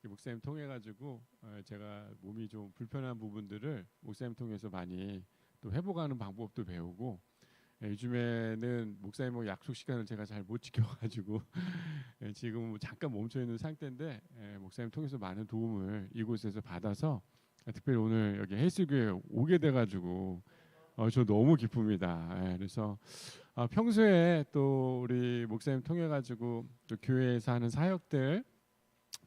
목사님 통해 가지고 제가 몸이 좀 불편한 부분들을 목사님 통해서 많이 또 회복하는 방법도 배우고, 요즘에는 목사님 뭐 약속 시간을 제가 잘 못 지켜가지고 지금 뭐 잠깐 멈춰 있는 상태인데, 목사님 통해서 많은 도움을 이곳에서 받아서 특별히 오늘 여기 헬스교회 오게 돼가지고 저 너무 기쁩니다. 그래서 평소에 또 우리 목사님 통해 가지고 또 교회에서 하는 사역들,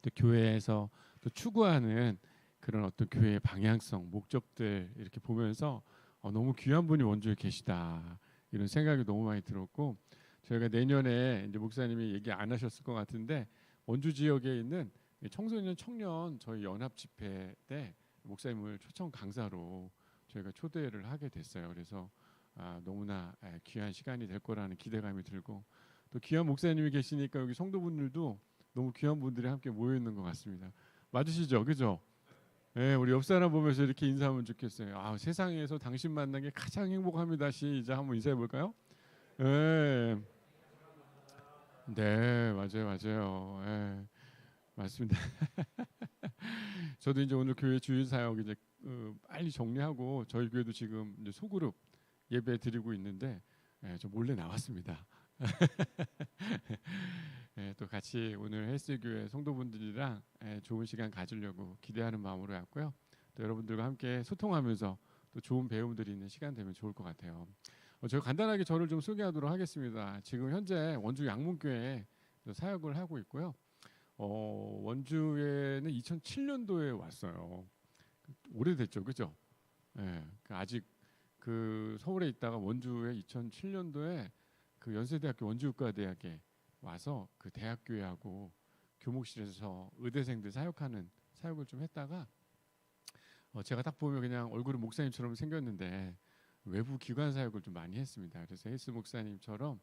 또 교회에서 또 추구하는 그런 어떤 교회의 방향성, 목적들 이렇게 보면서 너무 귀한 분이 원주에 계시다 이런 생각이 너무 많이 들었고, 저희가 내년에 이제 목사님이 얘기 안 하셨을 것 같은데 원주 지역에 있는 청소년 청년 저희 연합 집회 때 목사님을 초청 강사로 저희가 초대를 하게 됐어요. 그래서 너무나 귀한 시간이 될 거라는 기대감이 들고, 또 귀한 목사님이 계시니까 여기 성도분들도 너무 귀한 분들이 함께 모여 있는 것 같습니다. 맞으시죠? 그죠? 네, 우리 옆 사람 보면서 이렇게 인사하면 좋겠어요. 세상에서 당신 만난 게 가장 행복합니다. 시작 한번 인사해 볼까요? 네, 네, 맞아요, 맞아요. 네, 맞습니다. 저도 이제 오늘 교회 주일 사역 이제 빨리 정리하고 저희 교회도 지금 이제 소그룹 예배 드리고 있는데, 저 몰래 나왔습니다. 또 같이 오늘 헬스교회 성도분들이랑 좋은 시간 가지려고 기대하는 마음으로 왔고요. 또 여러분들과 함께 소통하면서 또 좋은 배움들이 있는 시간 되면 좋을 것 같아요. 제가 간단하게 저를 좀 소개하도록 하겠습니다. 지금 현재 원주 양문교회에 사역을 하고 있고요. 원주에는 2007년도에 왔어요. 오래됐죠, 그죠? 아직 그 서울에 있다가 원주에 2007년도에 그 연세대학교 원주의과대학에 와서 그 대학교회하고 교목실에서 의대생들 사역하는 사역을 좀 했다가, 제가 딱 보면 그냥 얼굴은 목사님처럼 생겼는데 외부 기관 사역을 좀 많이 했습니다. 그래서 헬스 목사님처럼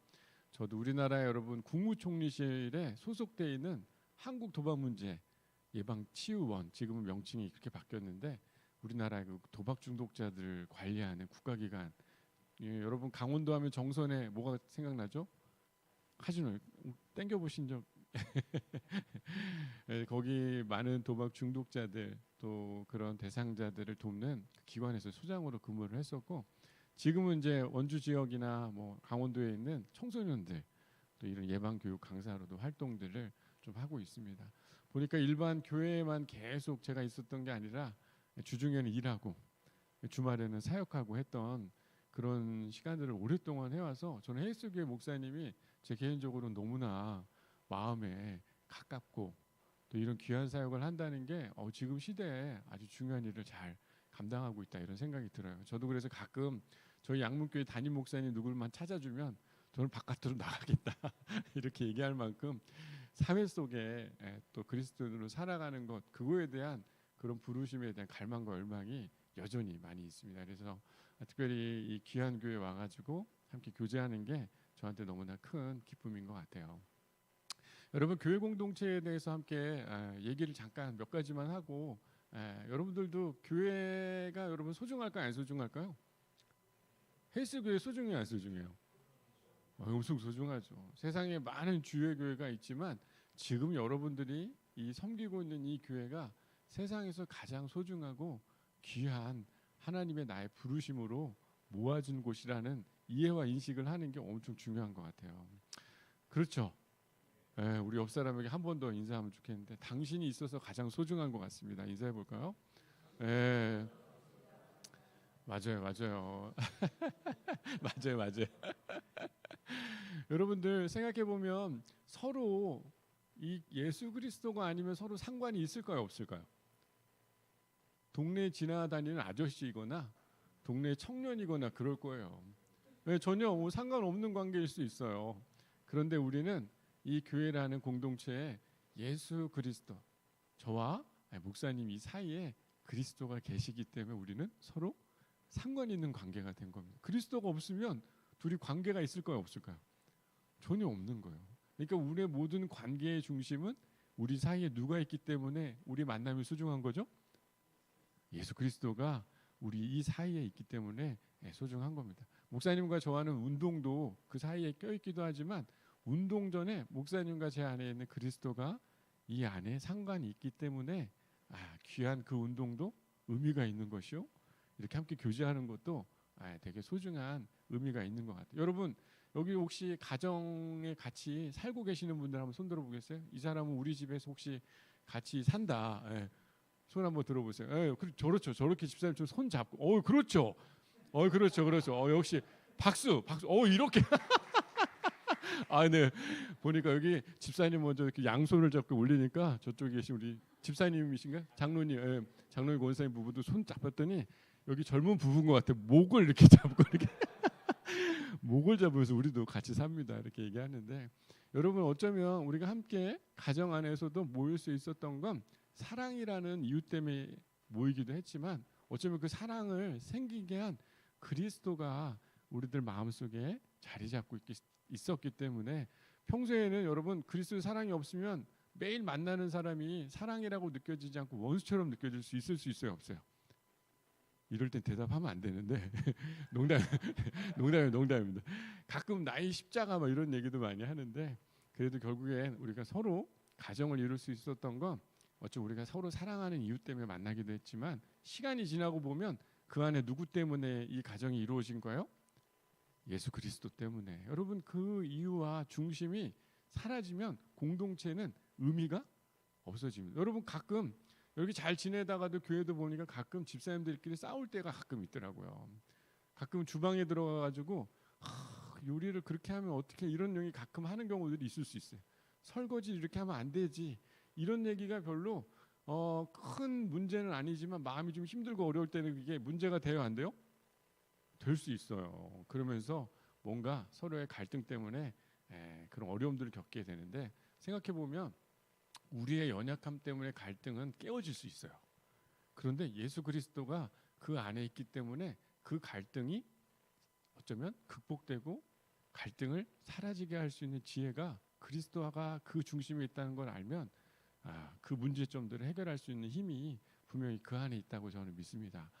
저도 우리나라의 여러분 국무총리실에 소속돼 있는 한국 도박 문제 예방 치유원, 지금은 명칭이 그렇게 바뀌었는데 우리나라의 그 도박 중독자들 관리하는 국가기관. 여러분 강원도 하면 정선에 뭐가 생각나죠? 카지노 땡겨 보신 적? 거기 많은 도박 중독자들 또 그런 대상자들을 돕는 그 기관에서 소장으로 근무를 했었고, 지금은 이제 원주 지역이나 뭐 강원도에 있는 청소년들 또 이런 예방 교육 강사로도 활동들을 좀 하고 있습니다. 보니까 일반 교회에만 계속 제가 있었던 게 아니라 주중에는 일하고 주말에는 사역하고 했던 그런 시간들을 오랫동안 해와서 저는 헬스교회 목사님이 제 개인적으로 너무나 마음에 가깝고, 또 이런 귀한 사역을 한다는 게 지금 시대에 아주 중요한 일을 잘 감당하고 있다 이런 생각이 들어요. 저도 그래서 가끔 저희 양문교회 담임 목사님 누굴만 찾아주면 저는 바깥으로 나가겠다 이렇게 얘기할 만큼 사회 속에 또 그리스도인으로 살아가는 것, 그거에 대한 그런 부르심에 대한 갈망과 열망이 여전히 많이 있습니다. 그래서 특별히 이 귀한 교회 와가지고 함께 교제하는 게 저한테 너무나 큰 기쁨인 것 같아요. 여러분 교회 공동체에 대해서 함께 얘기를 잠깐 몇 가지만 하고, 여러분들도 교회가 여러분 소중할까요, 안 소중할까요? 헬스교회 소중해요, 안 소중해요? 엄청 소중하죠. 세상에 많은 주요 교회가 있지만 지금 여러분들이 이 섬기고 있는 이 교회가 세상에서 가장 소중하고 귀한 하나님의 나의 부르심으로 모아준 곳이라는 이해와 인식을 하는 게 엄청 중요한 것 같아요. 그렇죠. 우리 옆 사람에게 한 번 더 인사하면 좋겠는데, 당신이 있어서 가장 소중한 것 같습니다. 인사해 볼까요? 예, 맞아요, 맞아요, 맞아요, 맞아요. 여러분들 생각해 보면 서로 이 예수 그리스도가 아니면 서로 상관이 있을까요, 없을까요? 동네 지나다니는 아저씨이거나 동네 청년이거나 그럴 거예요. 전혀 뭐 상관없는 관계일 수 있어요. 그런데 우리는 이 교회라는 공동체에 예수 그리스도, 저와 목사님 이 사이에 그리스도가 계시기 때문에 우리는 서로 상관 있는 관계가 된 겁니다. 그리스도가 없으면 둘이 관계가 있을까요, 없을까요? 전혀 없는 거예요. 그러니까 우리의 모든 관계의 중심은 우리 사이에 누가 있기 때문에 우리 만남이 소중한 거죠? 예수 그리스도가 우리 이 사이에 있기 때문에 소중한 겁니다. 목사님과 저 하는 운동도 그 사이에 껴있기도 하지만 운동 전에 목사님과 제 안에 있는 그리스도가 이 안에 상관이 있기 때문에 귀한 그 운동도 의미가 있는 것이요. 이렇게 함께 교제하는 것도 되게 소중한 의미가 있는 것 같아요. 여러분 여기 혹시 가정에 같이 살고 계시는 분들 한번 손 들어보겠어요? 이 사람은 우리 집에서 혹시 같이 산다. 손 한번 들어보세요. 그렇죠. 저렇게 집사님 좀 손 잡고. 그렇죠. 그렇죠. 역시 박수. 이렇게. 네. 보니까 여기 집사님 먼저 이렇게 양손을 잡고 올리니까 저쪽에 계신 우리 집사님이신가? 장로님, 장로님 권사님 부부도 손 잡았더니 여기 젊은 부부인 것 같아. 목을 이렇게 잡고 이렇게 목을 잡으면서 우리도 같이 삽니다. 이렇게 얘기하는데 여러분 어쩌면 우리가 함께 가정 안에서도 모일 수 있었던 건 사랑이라는 이유 때문에 모이기도 했지만 어쩌면 그 사랑을 생기게 한 그리스도가 우리들 마음속에 자리 잡고 있었기 때문에 평소에는 여러분 그리스도의 사랑이 없으면 매일 만나는 사람이 사랑이라고 느껴지지 않고 원수처럼 느껴질 수 있어요, 없어요? 이럴 땐 대답하면 안 되는데 농담입니다. 가끔 나이 십자가 막 이런 얘기도 많이 하는데 그래도 결국엔 우리가 서로 가정을 이룰 수 있었던 건 어쩌면 우리가 서로 사랑하는 이유 때문에 만나기도 했지만 시간이 지나고 보면 그 안에 누구 때문에 이 가정이 이루어진 거예요? 예수 그리스도 때문에. 여러분 그 이유와 중심이 사라지면 공동체는 의미가 없어집니다. 여러분 가끔 여기 잘 지내다가도 교회도 보니까 가끔 집사님들끼리 싸울 때가 가끔 있더라고요. 가끔 주방에 들어가가지고 요리를 그렇게 하면 어떻게 이런 얘기 가끔 하는 경우들이 있을 수 있어요. 설거지 이렇게 하면 안 되지. 이런 얘기가 별로 큰 문제는 아니지만 마음이 좀 힘들고 어려울 때는 그게 문제가 돼요, 안 돼요? 될 수 있어요. 그러면서 뭔가 서로의 갈등 때문에 그런 어려움들을 겪게 되는데 생각해 보면 우리의 연약함 때문에 갈등은 깨어질 수 있어요. 그런데 예수 그리스도가 그 안에 있기 때문에 그 갈등이 어쩌면 극복되고 갈등을 사라지게 할 수 있는 지혜가 그리스도가 그 중심에 있다는 걸 알면 그 문제점들을 해결할 수 있는 힘이 분명히 그 안에 있다고 저는 믿습니다.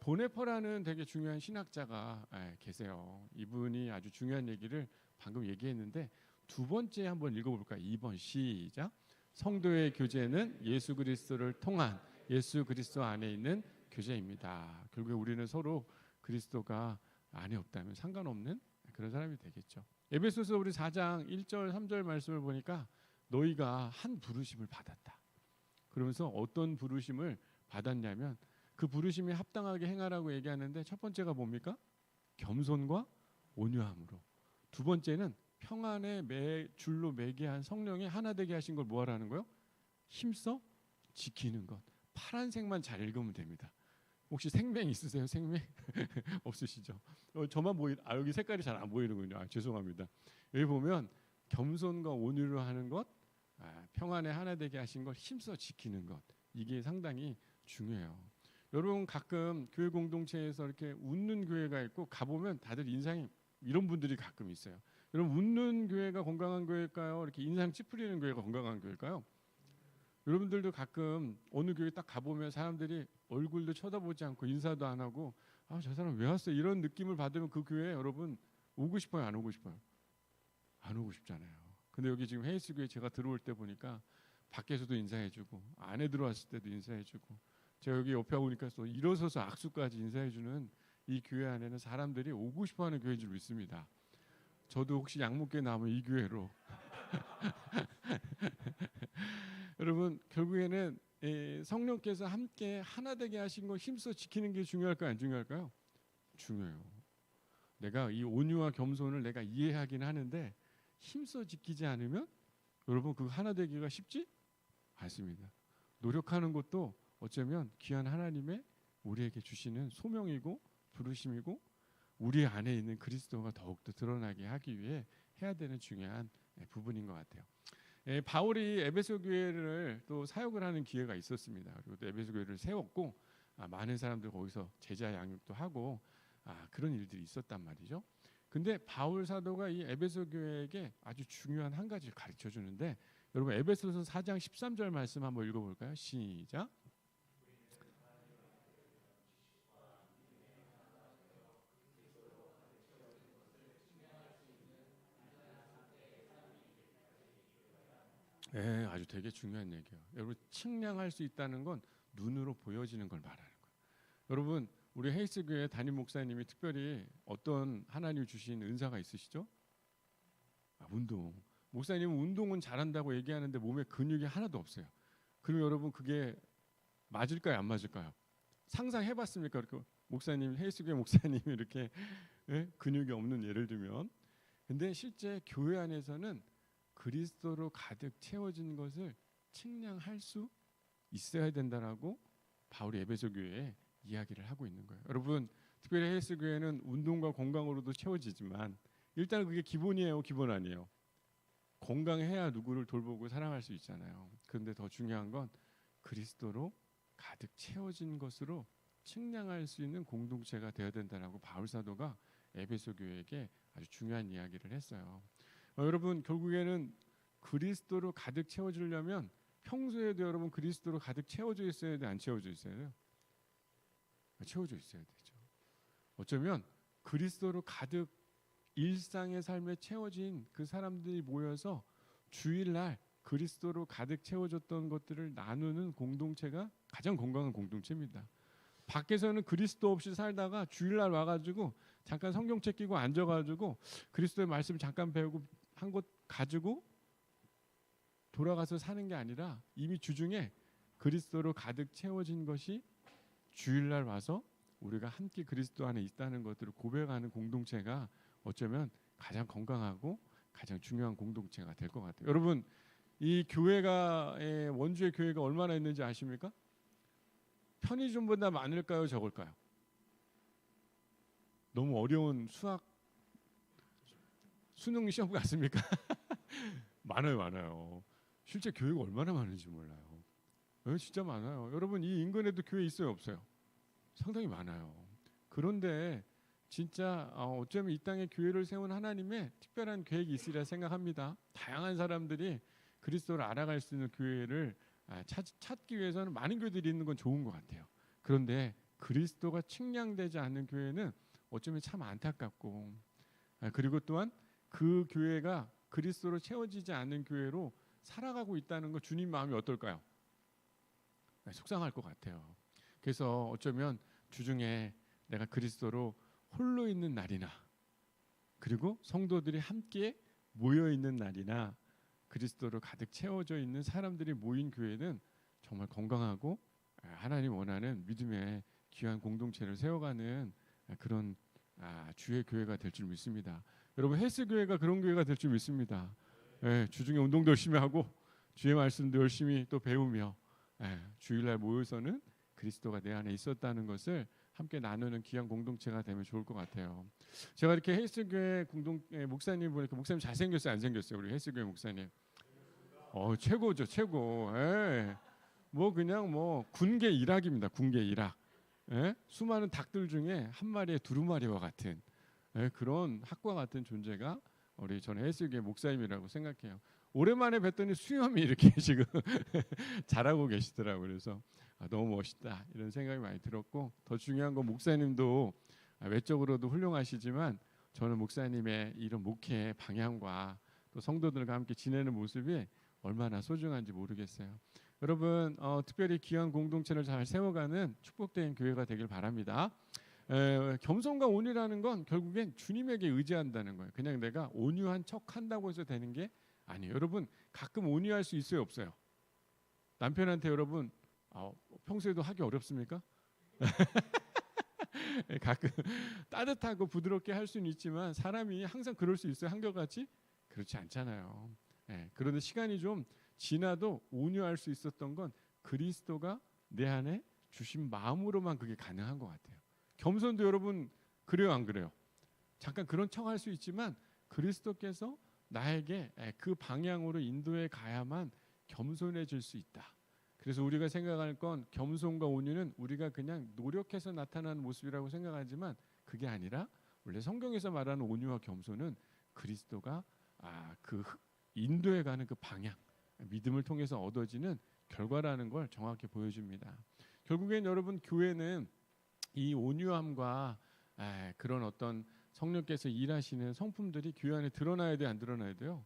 보네퍼라는 되게 중요한 신학자가 계세요. 이분이 아주 중요한 얘기를 방금 얘기했는데 두 번째 한번 읽어볼까요? 2번 시작. 성도의 교제는 예수 그리스도를 통한 예수 그리스도 안에 있는 교제입니다. 결국에 우리는 서로 그리스도가 안에 없다면 상관없는 그런 사람이 되겠죠. 에베소서 우리 4장 1절 3절 말씀을 보니까 너희가 한 부르심을 받았다. 그러면서 어떤 부르심을 받았냐면 그 부르심에 합당하게 행하라고 얘기하는데 첫 번째가 뭡니까? 겸손과 온유함으로. 두 번째는 평안의 줄로 매게 한 성령의 하나 되게 하신 걸 뭐하라는 거요? 힘써 지키는 것. 파란색만 잘 읽으면 됩니다. 혹시 생명 있으세요? 생명? 없으시죠? 저만 여기 색깔이 잘 안 보이는군요. 죄송합니다. 여기 보면 겸손과 온유로 하는 것, 평안의 하나 되게 하신 걸 힘써 지키는 것. 이게 상당히 중요해요. 여러분 가끔 교회 공동체에서 이렇게 웃는 교회가 있고 가보면 다들 인상이 이런 분들이 가끔 있어요. 여러분 웃는 교회가 건강한 교회일까요? 이렇게 인상 찌푸리는 교회가 건강한 교회일까요? 여러분들도 가끔 어느 교회 딱 가보면 사람들이 얼굴도 쳐다보지 않고 인사도 안 하고 저 사람 왜 왔어? 이런 느낌을 받으면 그 교회 여러분 오고 싶어요? 안 오고 싶어요? 안 오고 싶잖아요. 근데 여기 지금 헤이스 교회 제가 들어올 때 보니까 밖에서도 인사해주고 안에 들어왔을 때도 인사해주고 제가 여기 옆에 오니까 또 일어서서 악수까지 인사해주는 이 교회 안에는 사람들이 오고 싶어하는 교회인 줄 믿습니다. 저도 혹시 양목교회 나오면 이 교회로 여러분 결국에는 성령께서 함께 하나 되게 하신 걸 힘써 지키는 게 중요할까요? 안 중요할까요? 중요해요. 내가 이 온유와 겸손을 내가 이해하긴 하는데 힘써 지키지 않으면 여러분 그 하나 되기가 쉽지 않습니다. 노력하는 것도 어쩌면 귀한 하나님의 우리에게 주시는 소명이고 부르심이고 우리 안에 있는 그리스도가 더욱더 드러나게 하기 위해 해야 되는 중요한 부분인 것 같아요. 바울이 에베소 교회를 또 사역을 하는 기회가 있었습니다. 그리고 또 에베소 교회를 세웠고 많은 사람들 거기서 제자 양육도 하고 그런 일들이 있었단 말이죠. 근데 바울 사도가 이 에베소 교회에게 아주 중요한 한 가지를 가르쳐 주는데 여러분 에베소서 4장 13절 말씀 한번 읽어볼까요? 시작. 네, 아주 되게 중요한 얘기예요. 여러분 측량할 수 있다는 건 눈으로 보여지는 걸 말하는 거예요. 여러분 우리 헤이스교회 담임 목사님이 특별히 어떤 하나님 주신 은사가 있으시죠? 운동. 목사님은 운동은 잘한다고 얘기하는데 몸에 근육이 하나도 없어요. 그럼 여러분 그게 맞을까요? 안 맞을까요? 상상해봤습니까? 이렇게 목사님 헤이스교회 목사님이 이렇게 근육이 없는 예를 들면. 근데 실제 교회 안에서는 그리스도로 가득 채워진 것을 측량할 수 있어야 된다라고 바울이 에베소 교회에 이야기를 하고 있는 거예요. 여러분 특별히 헬스 교회는 운동과 건강으로도 채워지지만 일단 그게 기본이에요, 기본 아니에요? 건강해야 누구를 돌보고 사랑할 수 있잖아요. 그런데 더 중요한 건 그리스도로 가득 채워진 것으로 측량할 수 있는 공동체가 되어야 된다라고 바울 사도가 에베소 교회에게 아주 중요한 이야기를 했어요. 여러분 결국에는 그리스도로 가득 채워지려면 평소에도 여러분 그리스도로 가득 채워져 있어야 돼, 안 채워져 있어야 돼요? 채워져 있어야 되죠. 어쩌면 그리스도로 가득 일상의 삶에 채워진 그 사람들이 모여서 주일날 그리스도로 가득 채워졌던 것들을 나누는 공동체가 가장 건강한 공동체입니다. 밖에서는 그리스도 없이 살다가 주일날 와가지고 잠깐 성경책 끼고 앉아가지고 그리스도의 말씀 잠깐 배우고 한 것 가지고 돌아가서 사는 게 아니라 이미 주중에 그리스도로 가득 채워진 것이 주일날 와서 우리가 함께 그리스도 안에 있다는 것들을 고백하는 공동체가 어쩌면 가장 건강하고 가장 중요한 공동체가 될 것 같아요. 여러분 이 교회가 원주의 교회가 얼마나 있는지 아십니까? 편의점보다 많을까요, 적을까요? 너무 어려운 수능 시험 같습니까? 많아요, 많아요. 실제 교회가 얼마나 많은지 몰라요. 진짜 많아요. 여러분 이 인근에도 교회 있어요, 없어요? 상당히 많아요. 그런데 진짜 어쩌면 이 땅에 교회를 세운 하나님의 특별한 계획이 있으리라 생각합니다. 다양한 사람들이 그리스도를 알아갈 수 있는 교회를 찾기 위해서는 많은 교회들이 있는 건 좋은 것 같아요. 그런데 그리스도가 측량되지 않는 교회는 어쩌면 참 안타깝고 그리고 또한 그 교회가 그리스도로 채워지지 않는 교회로 살아가고 있다는 거 주님 마음이 어떨까요? 속상할 것 같아요. 그래서 어쩌면 주중에 내가 그리스도로 홀로 있는 날이나 그리고 성도들이 함께 모여 있는 날이나 그리스도로 가득 채워져 있는 사람들이 모인 교회는 정말 건강하고 하나님 원하는 믿음의 귀한 공동체를 세워가는 그런 주의 교회가 될 줄 믿습니다. 여러분 헬스 교회가 그런 교회가 될 줄 믿습니다. 주중에 운동도 열심히 하고 주의 말씀도 열심히 또 배우며 주일날 모여서는 그리스도가 내 안에 있었다는 것을 함께 나누는 귀한 공동체가 되면 좋을 것 같아요. 제가 이렇게 헬스교회 목사님 보니까 목사님 잘생겼어요, 안 생겼어요? 우리 헬스교회 목사님. 최고죠, 최고. 뭐 그냥 뭐 군계 일학입니다, 군계 일학. 수많은 닭들 중에 한 마리의 두루마리와 같은 그런 학과 같은 존재가 우리 저는 헬스교회 목사님이라고 생각해요. 오랜만에 뵀더니 수염이 이렇게 지금 잘하고 계시더라고요. 그래서 너무 멋있다 이런 생각이 많이 들었고 더 중요한 건 목사님도 외적으로도 훌륭하시지만 저는 목사님의 이런 목회 방향과 또 성도들과 함께 지내는 모습이 얼마나 소중한지 모르겠어요. 여러분 특별히 귀한 공동체를 잘 세워가는 축복된 교회가 되길 바랍니다. 겸손과 온유라는 건 결국엔 주님에게 의지한다는 거예요. 그냥 내가 온유한 척 한다고 해서 되는 게 아니에요. 여러분 가끔 온유할 수 있어요, 없어요? 남편한테 여러분 평소에도 하기 어렵습니까? 가끔 따뜻하고 부드럽게 할 수는 있지만 사람이 항상 그럴 수 있어요, 한결같이? 그렇지 않잖아요. 그런데 시간이 좀 지나도 온유할 수 있었던 건 그리스도가 내 안에 주신 마음으로만 그게 가능한 것 같아요. 겸손도 여러분 그래요, 안 그래요? 잠깐 그런 척 할 수 있지만 그리스도께서 나에게 그 방향으로 인도해 가야만 겸손해질 수 있다. 그래서 우리가 생각할 건 겸손과 온유는 우리가 그냥 노력해서 나타나는 모습이라고 생각하지만 그게 아니라 원래 성경에서 말하는 온유와 겸손은 그리스도가 그 인도해 가는 그 방향, 믿음을 통해서 얻어지는 결과라는 걸 정확히 보여줍니다. 결국엔 여러분 교회는 이 온유함과 그런 어떤 성령께서 일하시는 성품들이 교회 안에 드러나야 돼요, 안 드러나야 돼요?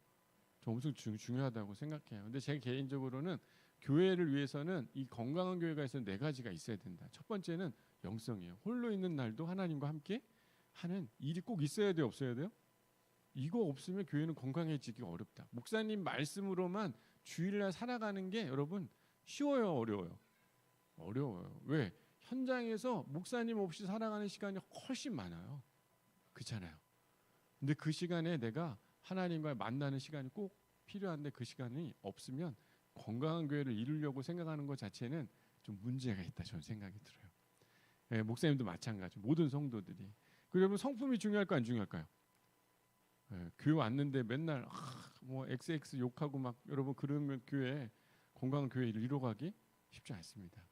저 엄청 중요하다고 생각해요. 근데 제 개인적으로는 교회를 위해서는 이 건강한 교회가 있어서 네 가지가 있어야 된다. 첫 번째는 영성이에요. 홀로 있는 날도 하나님과 함께 하는 일이 꼭 있어야 돼요, 없어야 돼요? 이거 없으면 교회는 건강해지기 어렵다. 목사님 말씀으로만 주일날 살아가는 게 여러분 쉬워요, 어려워요? 어려워요. 왜? 현장에서 목사님 없이 살아가는 시간이 훨씬 많아요. 그렇잖아요. 근데 그 시간에 내가 하나님과 만나는 시간이 꼭 필요한데 그 시간이 없으면 건강한 교회를 이루려고 생각하는 것 자체는 좀 문제가 있다, 저는 생각이 들어요. 예, 목사님도 마찬가지. 모든 성도들이. 그러면 성품이 중요할까 안 중요할까요? 예, 교회 왔는데 맨날 뭐 XX 욕하고 막 여러분 그러면 교회 건강한 교회를 이루어가기 쉽지 않습니다.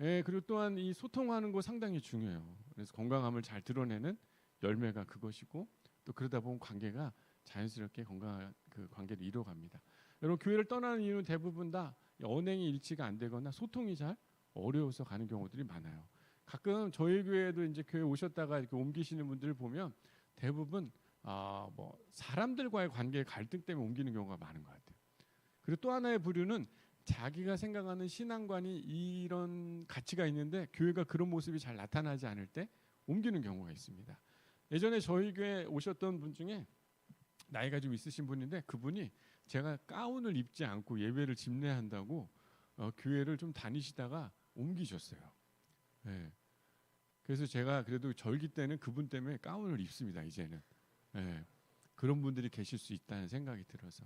예, 그리고 또한 이 소통하는 거 상당히 중요해요. 그래서 건강함을 잘 드러내는 열매가 그것이고 또 그러다 보면 관계가 자연스럽게 건강한 그 관계를 이루어갑니다. 여러분 교회를 떠나는 이유는 대부분 다 언행이 일치가 안 되거나 소통이 잘 어려워서 가는 경우들이 많아요. 가끔 저희 교회도 이제 교회 오셨다가 이렇게 옮기시는 분들을 보면 대부분 뭐 사람들과의 관계 갈등 때문에 옮기는 경우가 많은 것 같아요. 그리고 또 하나의 부류는 자기가 생각하는 신앙관이 이런 가치가 있는데 교회가 그런 모습이 잘 나타나지 않을 때 옮기는 경우가 있습니다. 예전에 저희 교회 오셨던 분 중에 나이가 좀 있으신 분인데 그분이 제가 가운을 입지 않고 예배를 집례한다고 교회를 좀 다니시다가 옮기셨어요. 네. 그래서 제가 그래도 절기 때는 그분 때문에 가운을 입습니다. 이제는. 네. 그런 분들이 계실 수 있다는 생각이 들어서.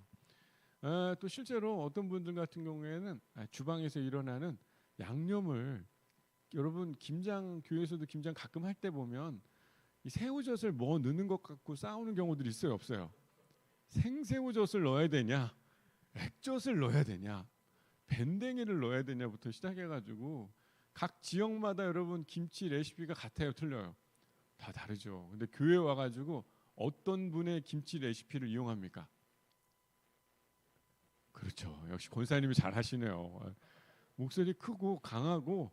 또 실제로 어떤 분들 같은 경우에는 주방에서 일어나는 양념을 여러분 김장 교회에서도 김장 가끔 할 때 보면 이 새우젓을 뭐 넣는 것 같고 싸우는 경우들이 있어요, 없어요? 생새우젓을 넣어야 되냐, 액젓을 넣어야 되냐, 밴댕이를 넣어야 되냐부터 시작해가지고 각 지역마다 여러분 김치 레시피가 같아요, 틀려요? 다 다르죠. 근데 교회 와가지고 어떤 분의 김치 레시피를 이용합니까? 그렇죠. 역시 권사님이 잘 하시네요. 목소리 크고 강하고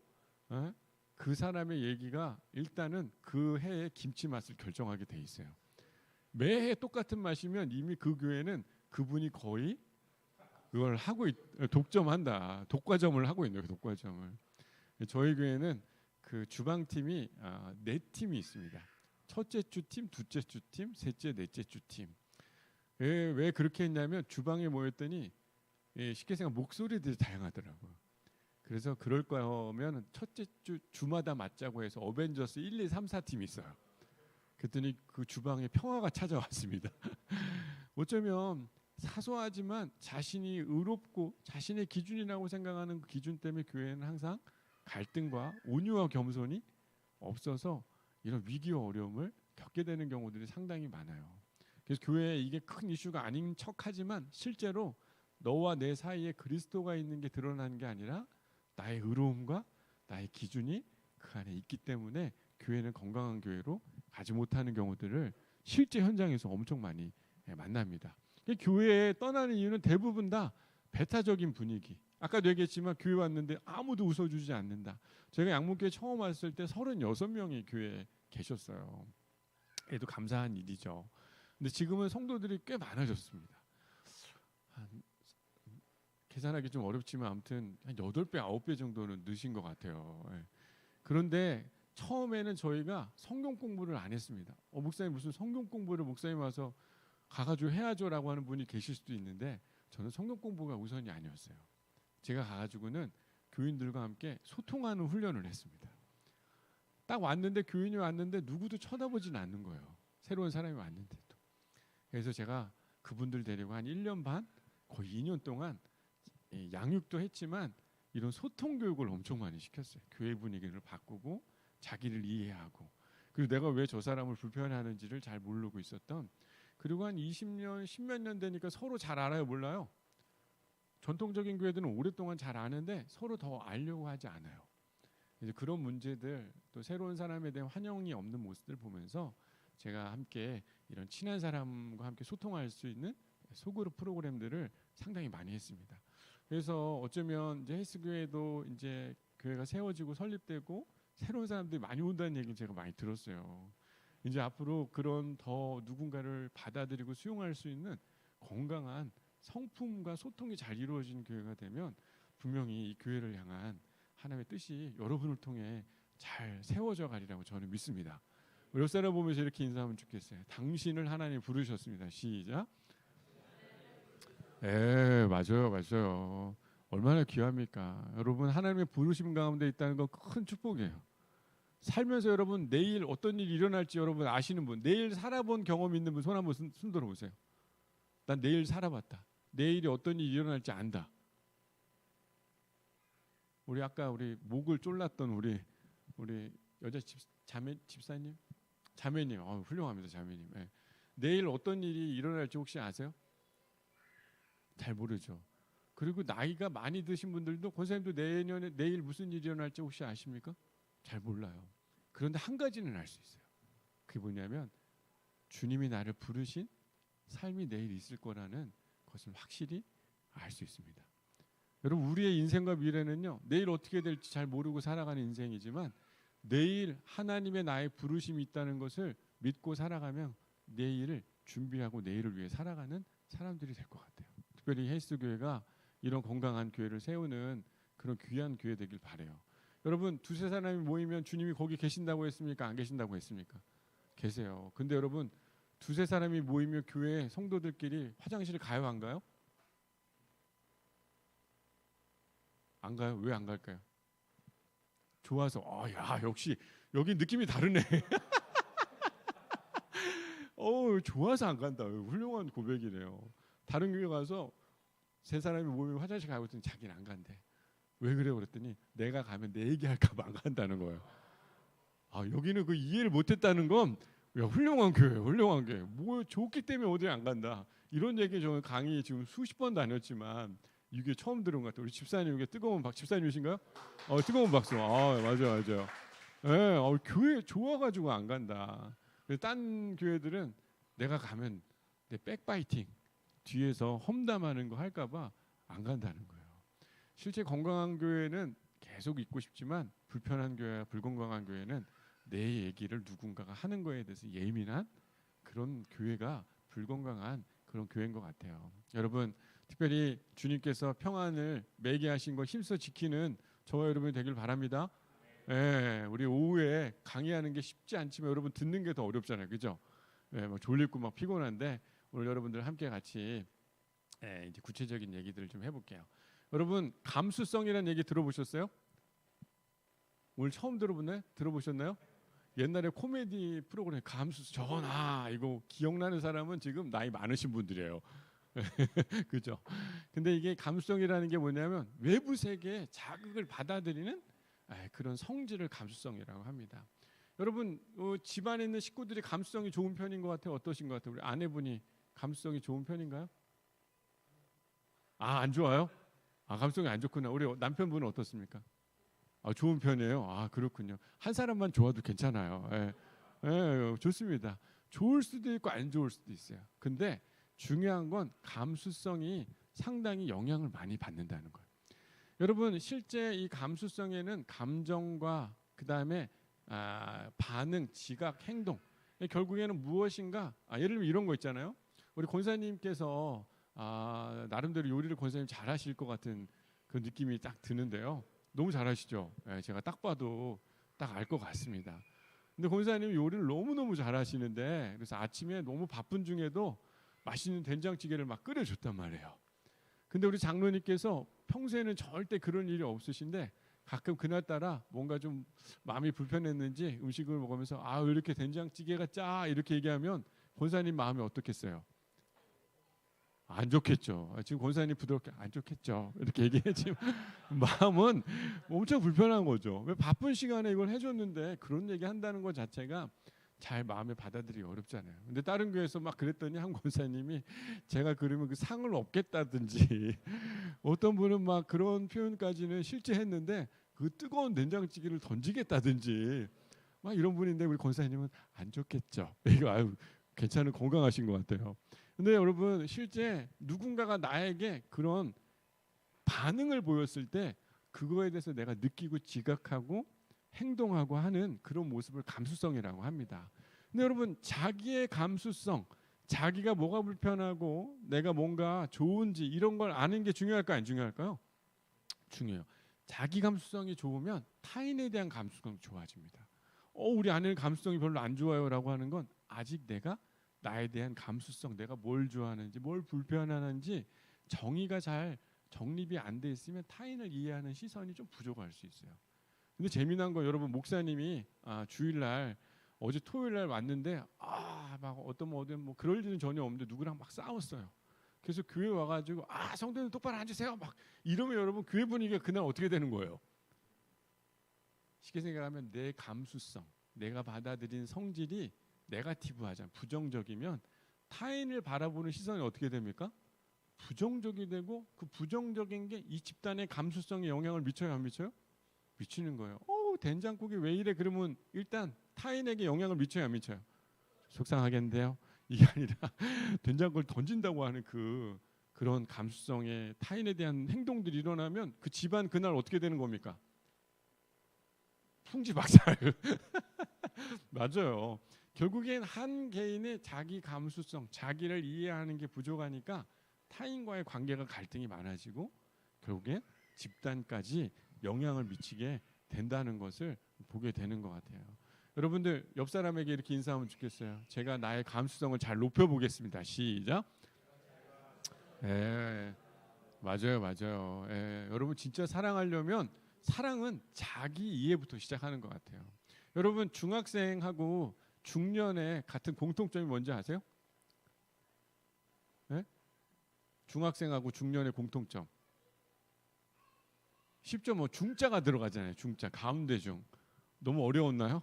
그 사람의 얘기가 일단은 그 해의 김치 맛을 결정하게 돼 있어요. 매해 똑같은 맛이면 이미 그 교회는 그분이 거의 그걸 하고 독점한다. 독과점을 하고 있네요. 독과점을. 저희 교회는 그 주방팀이 네 팀이 있습니다. 첫째 주팀, 둘째 주팀, 셋째, 넷째 주팀. 왜 그렇게 했냐면 주방에 모였더니 쉽게 생각 목소리들이 다양하더라고요. 그래서 그럴 거면 첫째 주마다 맞자고 해서 어벤져스 1, 2, 3, 4팀이 있어요. 그랬더니 그 주방에 평화가 찾아왔습니다. 어쩌면 사소하지만 자신이 의롭고 자신의 기준이라고 생각하는 그 기준 때문에 교회는 항상 갈등과 온유와 겸손이 없어서 이런 위기와 어려움을 겪게 되는 경우들이 상당히 많아요. 그래서 교회에 이게 큰 이슈가 아닌 척하지만 실제로 너와 내 사이에 그리스도가 있는 게 드러나는 게 아니라 나의 의로움과 나의 기준이 그 안에 있기 때문에 교회는 건강한 교회로 가지 못하는 경우들을 실제 현장에서 엄청 많이 만납니다. 교회에 떠나는 이유는 대부분 다 배타적인 분위기. 아까도 얘기했지만 교회 왔는데 아무도 웃어주지 않는다. 제가 양문교회 처음 왔을 때 36명이 교회에 계셨어요. 얘도 감사한 일이죠. 근데 지금은 성도들이 꽤 많아졌습니다. 계산하기 좀 어렵지만 아무튼 한 8배, 9배 정도는 느신 것 같아요. 그런데 처음에는 저희가 성경 공부를 안 했습니다. 목사님 무슨 성경 공부를 목사님 와서 가가지고 해야죠라고 하는 분이 계실 수도 있는데 저는 성경 공부가 우선이 아니었어요. 제가 가가지고는 교인들과 함께 소통하는 훈련을 했습니다. 딱 왔는데 교인이 왔는데 누구도 쳐다보진 않는 거예요. 새로운 사람이 왔는데도. 그래서 제가 그분들 데리고 한 1년 반, 거의 2년 동안 양육도 했지만 이런 소통 교육을 엄청 많이 시켰어요. 교회 분위기를 바꾸고 자기를 이해하고 그리고 내가 왜 저 사람을 불편해하는지를 잘 모르고 있었던 그리고 한 20년, 10몇 년 되니까 서로 잘 알아요, 몰라요? 전통적인 교회들은 오랫동안 잘 아는데 서로 더 알려고 하지 않아요. 이제 그런 문제들 또 새로운 사람에 대한 환영이 없는 모습들 보면서 제가 함께 이런 친한 사람과 함께 소통할 수 있는 소그룹 프로그램들을 상당히 많이 했습니다. 그래서 어쩌면 이제 헬스교회도 이제 교회가 세워지고 설립되고 새로운 사람들이 많이 온다는 얘기를 제가 많이 들었어요. 이제 앞으로 그런 더 누군가를 받아들이고 수용할 수 있는 건강한 성품과 소통이 잘 이루어진 교회가 되면 분명히 이 교회를 향한 하나님의 뜻이 여러분을 통해 잘 세워져 가리라고 저는 믿습니다. 옆 사람 보면서 이렇게 인사하면 좋겠어요. 당신을 하나님 부르셨습니다. 시작. 맞아요, 맞아요. 얼마나 귀합니까? 여러분 하나님의 부르심 가운데 있다는 건 큰 축복이에요. 살면서 여러분 내일 어떤 일이 일어날지 여러분 아시는 분, 내일 살아본 경험 있는 분 손 한번 손 들어보세요. 난 내일 살아봤다. 내일이 어떤 일이 일어날지 안다. 우리 아까 우리 목을 졸랐던 우리 여자 집사님, 자매님, 훌륭합니다, 자매님. 네. 내일 어떤 일이 일어날지 혹시 아세요? 잘 모르죠. 그리고 나이가 많이 드신 분들도 권사님도 내일 무슨 일이 일어날지 혹시 아십니까? 잘 몰라요. 그런데 한 가지는 알 수 있어요. 그게 뭐냐면 주님이 나를 부르신 삶이 내일 있을 거라는 것을 확실히 알 수 있습니다. 여러분 우리의 인생과 미래는요 내일 어떻게 될지 잘 모르고 살아가는 인생이지만 내일 하나님의 나의 부르심이 있다는 것을 믿고 살아가면 내일을 준비하고 내일을 위해 살아가는 사람들이 될 것 같아요. 특별히 헬스 교회가 이런 건강한 교회를 세우는 그런 귀한 교회 되길 바라요. 여러분 두세 사람이 모이면 주님이 거기 계신다고 했습니까? 안 계신다고 했습니까? 계세요. 근데 여러분 두세 사람이 모이면 교회 성도들끼리 화장실 가요 안 가요? 안 가요? 왜 안 갈까요? 좋아서. 야 역시 여기 느낌이 다르네. 좋아서 안 간다. 훌륭한 고백이네요. 다른 교회 가서 세 사람이 모이면 화장실 가고 있더니 자기는 안 간대. 왜 그래? 그랬더니 내가 가면 내 얘기할까 봐 안 간다는 거예요. 여기는 그 이해를 못했다는 건 훌륭한 교회, 훌륭한 교회. 뭐 좋기 때문에 어디 안 간다. 이런 얘기 저는 강의 지금 수십 번 다녔지만 이게 처음 들은 것 같아요. 우리 집사님 이게 뜨거운 박수. 집사님이신가요? 뜨거운 박수. 맞아요. 네, 교회 좋아가지고 안 간다. 딴 교회들은 내가 가면 내 백바이팅 뒤에서 험담하는 거 할까봐 안 간다는 거예요. 실제 건강한 교회는 계속 있고 싶지만 불편한 교회와 불건강한 교회는 내 얘기를 누군가가 하는 거에 대해서 예민한 그런 교회가 불건강한 그런 교회인 것 같아요. 여러분 특별히 주님께서 평안을 매개하신 거 힘써 지키는 저와 여러분이 되길 바랍니다. 우리 오후에 강의하는 게 쉽지 않지만 여러분 듣는 게 더 어렵잖아요, 그죠? 막 졸리고 막 피곤한데 오늘 여러분들 함께 같이 이제 구체적인 얘기들을 좀 해볼게요. 여러분 감수성이라는 얘기 들어보셨어요? 오늘 처음 들어보셨나요? 옛날에 코미디 프로그램 감수성. 이거 기억나는 사람은 지금 나이 많으신 분들이에요. 그죠? 근데 이게 감수성이라는 게 뭐냐면 외부 세계의 자극을 받아들이는 그런 성질을 감수성이라고 합니다. 여러분 집안에 있는 식구들이 감수성이 좋은 편인 것 같아요? 어떠신 것 같아요? 우리 아내분이 감수성이 좋은 편인가요? 안 좋아요? 감수성이 안 좋구나. 우리 남편분은 어떻습니까? 좋은 편이에요. 그렇군요. 한 사람만 좋아도 괜찮아요. 좋습니다. 좋을 수도 있고 안 좋을 수도 있어요. 근데 중요한 건 감수성이 상당히 영향을 많이 받는다는 거예요. 여러분 실제 이 감수성에는 감정과 그 다음에 반응, 지각, 행동 결국에는 무엇인가 예를 들면 이런 거 있잖아요. 우리 권사님께서 나름대로 요리를 권사님 잘하실 것 같은 그 느낌이 딱 드는데요. 너무 잘하시죠. 제가 딱 봐도 딱 알 것 같습니다. 근데 권사님이 요리를 너무너무 잘하시는데 그래서 아침에 너무 바쁜 중에도 맛있는 된장찌개를 막 끓여줬단 말이에요. 근데 우리 장로님께서 평소에는 절대 그런 일이 없으신데 가끔 그날따라 뭔가 좀 마음이 불편했는지 음식을 먹으면서 왜 이렇게 된장찌개가 짜 이렇게 얘기하면 권사님 마음이 어떻겠어요? 안 좋겠죠. 지금 권사님 부드럽게 안 좋겠죠. 이렇게 얘기했지만 마음은 엄청 불편한 거죠. 왜 바쁜 시간에 이걸 해줬는데 그런 얘기 한다는 것 자체가 잘 마음에 받아들이기 어렵잖아요. 근데 다른 교회에서 막 그랬더니 한 권사님이 제가 그러면 그 상을 얻겠다든지 어떤 분은 막 그런 표현까지는 실제 했는데 그 뜨거운 된장찌개를 던지겠다든지 막 이런 분인데 우리 권사님은 안 좋겠죠. 이거 괜찮은 건강하신 것 같아요. 근데 여러분 실제 누군가가 나에게 그런 반응을 보였을 때 그거에 대해서 내가 느끼고 지각하고 행동하고 하는 그런 모습을 감수성이라고 합니다. 근데 여러분 자기의 감수성, 자기가 뭐가 불편하고 내가 뭔가 좋은지 이런 걸 아는 게 중요할까요? 안 중요할까요? 중요해요. 자기 감수성이 좋으면 타인에 대한 감수성이 좋아집니다. 우리 아내는 감수성이 별로 안 좋아요라고 하는 건 아직 내가 나에 대한 감수성, 내가 뭘 좋아하는지, 뭘 불편하는지 정의가 잘 정립이 안 돼 있으면 타인을 이해하는 시선이 좀 부족할 수 있어요. 근데 재미난 거 여러분, 목사님이 주일날 어제 토요일날 왔는데 막 어떤 뭐 그럴 일은 전혀 없는데 누구랑 막 싸웠어요. 그래서 교회 와가지고 성도님 똑바로 앉으세요 막 이러면 여러분 교회 분위기가 그날 어떻게 되는 거예요? 쉽게 생각하면 내 감수성, 내가 받아들인 성질이 네거티브하잖아, 부정적이면 타인을 바라보는 시선이 어떻게 됩니까? 부정적이 되고 그 부정적인 게 이 집단의 감수성에 영향을 미쳐요, 안 미쳐요? 미치는 거예요. 된장국이 왜 이래? 그러면 일단 타인에게 영향을 미쳐요, 안 미쳐요? 속상하겠는데요. 이게 아니라 된장국을 던진다고 하는 그런 감수성의 타인에 대한 행동들이 일어나면 그 집안 그날 어떻게 되는 겁니까? 풍지박살. 맞아요. 결국엔 한 개인의 자기 감수성, 자기를 이해하는 게 부족하니까 타인과의 관계가 갈등이 많아지고 결국엔 집단까지 영향을 미치게 된다는 것을 보게 되는 것 같아요. 여러분들 옆 사람에게 이렇게 인사하면 좋겠어요. 제가 나의 감수성을 잘 높여보겠습니다. 시작. 맞아요. 여러분 진짜 사랑하려면 사랑은 자기 이해부터 시작하는 것 같아요. 여러분 중학생하고 중년의 같은 공통점이 뭔지 아세요? 중학생하고 중년의 공통점. 쉽죠? 뭐 중자가 들어가잖아요. 중자, 가운데 중. 너무 어려웠나요?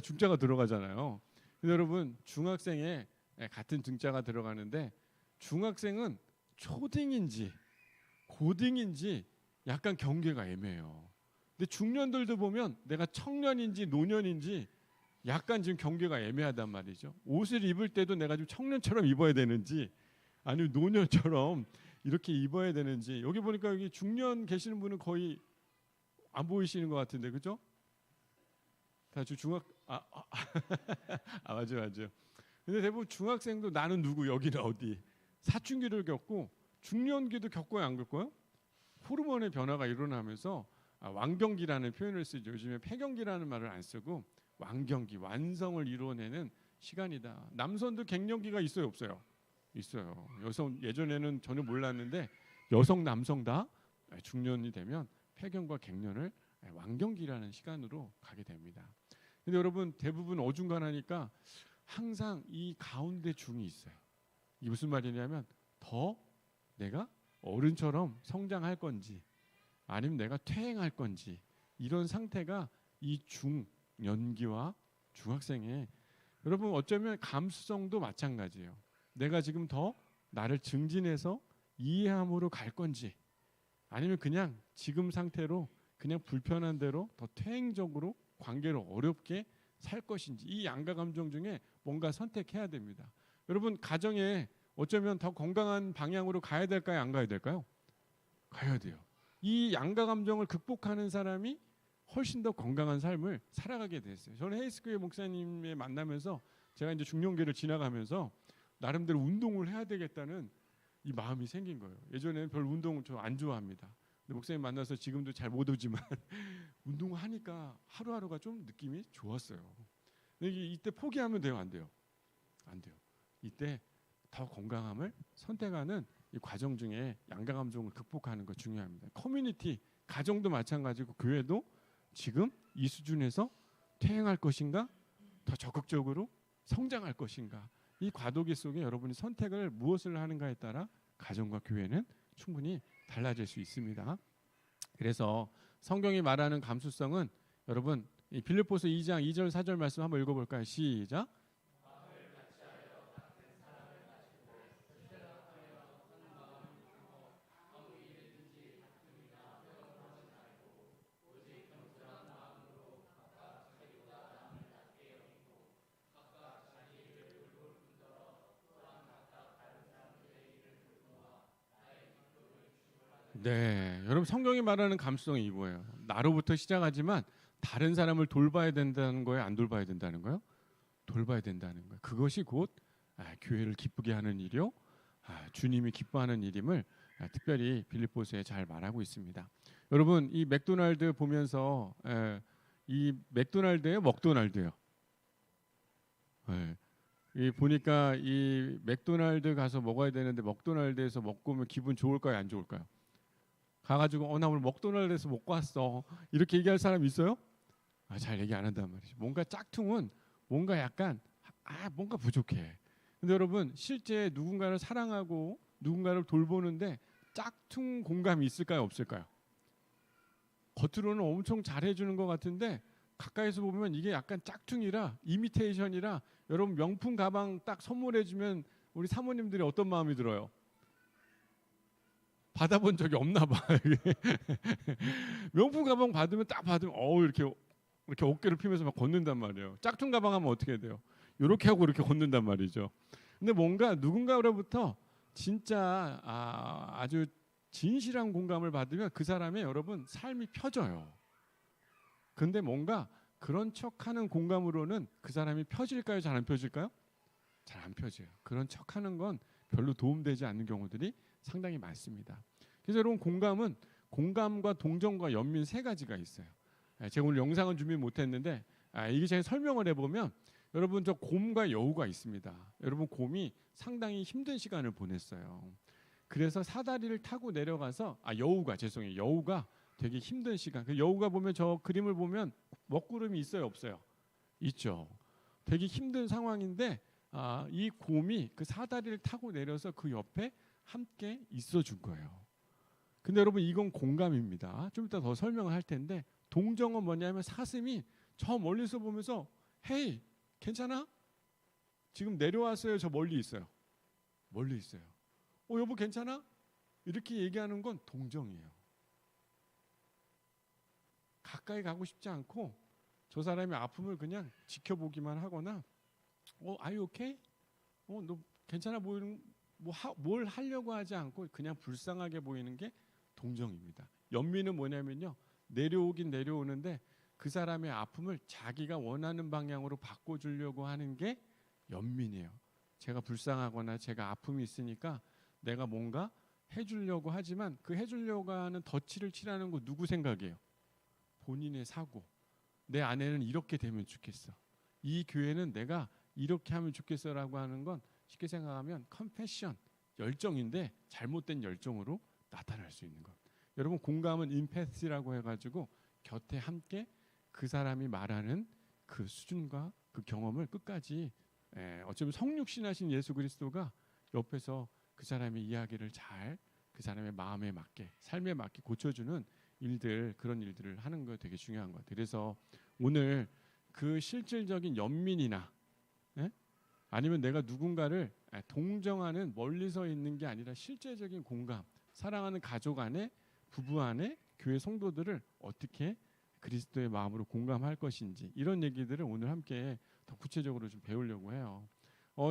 중자가 들어가잖아요. 근데 여러분 중학생에 같은 중자가 들어가는데 중학생은 초딩인지 고딩인지 약간 경계가 애매해요. 근데 중년들도 보면 내가 청년인지 노년인지 약간 지금 경계가 애매하단 말이죠. 옷을 입을 때도 내가 좀 청년처럼 입어야 되는지 아니면 노년처럼 이렇게 입어야 되는지. 여기 보니까 여기 중년 계시는 분은 거의 안 보이시는 것 같은데, 그죠? 다 맞아요. 근데 대부분 중학생도 나는 누구, 여기는 어디, 사춘기를 겪고 중년기도 겪어야 안 겪어요? 호르몬의 변화가 일어나면서 완경기라는 표현을 쓰죠. 요즘에 폐경기라는 말을 안 쓰고 완경기, 완성을 이루어내는 시간이다. 남성도 갱년기가 있어요, 없어요? 있어요. 여성 예전에는 전혀 몰랐는데 여성 남성 다 중년이 되면 폐경과 갱년을 완경기라는 시간으로 가게 됩니다. 근데 여러분 대부분 어중간하니까 항상 이 가운데 중이 있어요. 이게 무슨 말이냐면 더 내가 어른처럼 성장할 건지 아니면 내가 퇴행할 건지 이런 상태가 이 중년기와 중학생의 여러분 어쩌면 감수성도 마찬가지예요. 내가 지금 더 나를 증진해서 이해함으로 갈 건지 아니면 그냥 지금 상태로 그냥 불편한 대로 더 퇴행적으로 관계를 어렵게 살 것인지 이 양가 감정 중에 뭔가 선택해야 됩니다. 여러분 가정에 어쩌면 더 건강한 방향으로 가야 될까요? 안 가야 될까요? 가야 돼요. 이 양가 감정을 극복하는 사람이 훨씬 더 건강한 삶을 살아가게 됐어요. 저는 헤이스교회 목사님을 만나면서 제가 이제 중년기를 지나가면서 나름대로 운동을 해야 되겠다는 이 마음이 생긴 거예요. 예전에는 별 운동을 저 안 좋아합니다. 근데 목사님 만나서 지금도 잘 못 오지만 운동을 하니까 하루하루가 좀 느낌이 좋았어요. 근데 이때 포기하면 돼요, 안 돼요? 안 돼요. 이때 더 건강함을 선택하는 이 과정 중에 양가 감정을 극복하는 거 중요합니다. 커뮤니티, 가정도 마찬가지고 교회도 지금 이 수준에서 퇴행할 것인가, 더 적극적으로 성장할 것인가, 이 과도기 속에 여러분이 선택을 무엇을 하는가에 따라 가정과 교회는 충분히 달라질 수 있습니다. 그래서 성경이 말하는 감수성은 여러분 이 빌립보서 2장 2절 4절 말씀 한번 읽어볼까요? 시작. 네, 여러분 성경이 말하는 감수성이 이거예요. 나로부터 시작하지만 다른 사람을 돌봐야 된다는 거예요, 안 돌봐야 된다는 거예요? 돌봐야 된다는 거예요. 그것이 곧 교회를 기쁘게 하는 일이요, 주님이 기뻐하는 일임을 특별히 빌립보서에 잘 말하고 있습니다. 여러분, 이 맥도날드 보면서 이 맥도날드예요, 먹도날드예요? 이 보니까 이 맥도날드 가서 먹어야 되는데 먹도날드에서 먹고 오면 기분 좋을까요, 안 좋을까요? 가가지고 나 오늘 먹도날드에서 먹고 왔어, 이렇게 얘기할 사람 있어요? 잘 얘기 안 한단 말이죠. 뭔가 짝퉁은 뭔가 약간 뭔가 부족해. 근데 여러분, 실제 누군가를 사랑하고 누군가를 돌보는데 짝퉁 공감이 있을까요, 없을까요? 겉으로는 엄청 잘해주는 것 같은데 가까이서 보면 이게 약간 짝퉁이라, 이미테이션이라, 여러분 명품 가방 딱 선물해주면 우리 사모님들이 어떤 마음이 들어요? 받아본 적이 없나 봐. 명품 가방 받으면 딱 받으면 이렇게 어깨를 피면서 막 걷는단 말이에요. 짝퉁 가방 하면 어떻게 돼요? 이렇게 하고 이렇게 걷는단 말이죠. 근데 뭔가 누군가로부터 진짜 아주 진실한 공감을 받으면 그 사람의 여러분 삶이 펴져요. 근데 뭔가 그런 척하는 공감으로는 그 사람이 펴질까요? 잘 안 펴질까요? 잘 안 펴져요. 그런 척하는 건 별로 도움되지 않는 경우들이 상당히 많습니다. 그래서 여러분, 공감은 공감과 동정과 연민 세 가지가 있어요. 제가 오늘 영상은 준비 못했는데 이게 제가 설명을 해보면, 여러분 저 곰과 여우가 있습니다. 여러분, 곰이 상당히 힘든 시간을 보냈어요. 그래서 사다리를 타고 내려가서 여우가 되게 힘든 시간. 그 여우가 보면, 저 그림을 보면 먹구름이 있어요, 없어요? 있죠. 되게 힘든 상황인데 이 곰이 그 사다리를 타고 내려서 그 옆에 함께 있어 준 거예요. 근데 여러분, 이건 공감입니다. 좀 이따 더 설명을 할 텐데, 동정은 뭐냐면 사슴이 저 멀리서 보면서 헤이, 괜찮아? 지금 내려왔어요, 저 멀리 있어요? 멀리 있어요. 여보 괜찮아? 이렇게 얘기하는 건 동정이에요. 가까이 가고 싶지 않고 저 사람의 아픔을 그냥 지켜보기만 하거나 are you okay? 너 괜찮아 보이는, 뭘 하려고 하지 않고 그냥 불쌍하게 보이는 게 동정입니다. 연민은 뭐냐면요, 내려오긴 내려오는데 그 사람의 아픔을 자기가 원하는 방향으로 바꿔주려고 하는 게 연민이에요. 제가 불쌍하거나 제가 아픔이 있으니까 내가 뭔가 해주려고 하지만 그 해주려고 하는 덫을 치라는 거 누구 생각이에요? 본인의 사고. 내 아내는 이렇게 되면 좋겠어, 이 교회는 내가 이렇게 하면 좋겠어라고 하는 건 쉽게 생각하면 컴패션, 열정인데 잘못된 열정으로 나타날 수 있는 것. 여러분, 공감은 임패시라고 해가지고 곁에 함께 그 사람이 말하는 그 수준과 그 경험을 끝까지, 어쩌면 성육신하신 예수 그리스도가 옆에서 그 사람의 이야기를 잘 그 사람의 마음에 맞게, 삶에 맞게 고쳐주는 일들, 그런 일들을 하는 거 되게 중요한 것 같아요. 그래서 오늘 그 실질적인 연민이나 아니면 내가 누군가를 동정하는, 멀리서 있는 게 아니라 실제적인 공감, 사랑하는 가족 안에, 부부 안에, 교회 성도들을 어떻게 그리스도의 마음으로 공감할 것인지, 이런 얘기들을 오늘 함께 더 구체적으로 좀 배우려고 해요.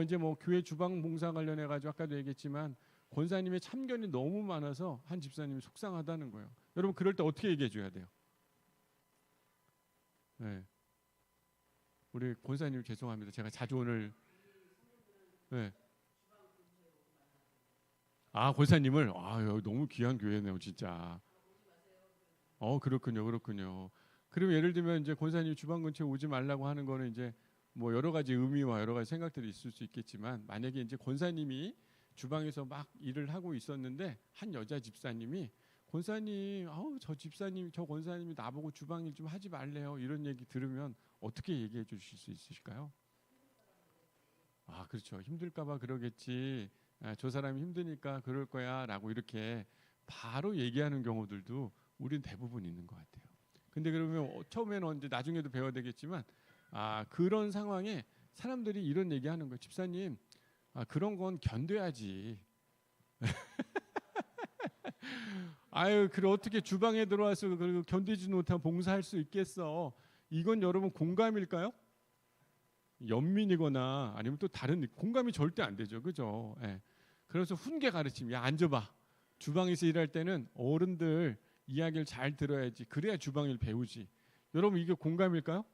이제 뭐 교회 주방 봉사 관련해 가지고 아까도 얘기했지만 권사님의 참견이 너무 많아서 한 집사님이 속상하다는 거예요. 여러분, 그럴 때 어떻게 얘기해 줘야 돼요? 우리 권사님 죄송합니다. 제가 자주 오늘 권사님을 너무 귀한 교회네요, 진짜. 그렇군요. 그럼 예를 들면 이제 권사님 주방 근처에 오지 말라고 하는 거는 이제 뭐 여러 가지 의미와 여러 가지 생각들이 있을 수 있겠지만, 만약에 이제 권사님이 주방에서 막 일을 하고 있었는데 한 여자 집사님이 권사님, 저 권사님이 나보고 주방 일 좀 하지 말래요, 이런 얘기 들으면 어떻게 얘기해 주실 수 있으실까요? 그렇죠. 힘들까봐 그러겠지. 저 사람이 힘드니까 그럴 거야라고 이렇게 바로 얘기하는 경우들도 우린 대부분 있는 것 같아요. 근데 그러면 처음에는 이제 나중에도 배워야 되겠지만 그런 상황에 사람들이 이런 얘기하는 거예요. 집사님, 그런 건 견뎌야지. 그래 어떻게 주방에 들어와서 그리고 견디지 못하면 봉사할 수 있겠어. 이건 여러분 공감일까요? 연민이거나 아니면 또 다른 공감이 절대 안 되죠, 그죠? 그래서 훈계 가르침, 야 앉아봐. 주방에서 일할 때는 어른들 이야기를 잘 들어야지. 그래야 주방일 배우지. 여러분, 이게 공감일까요?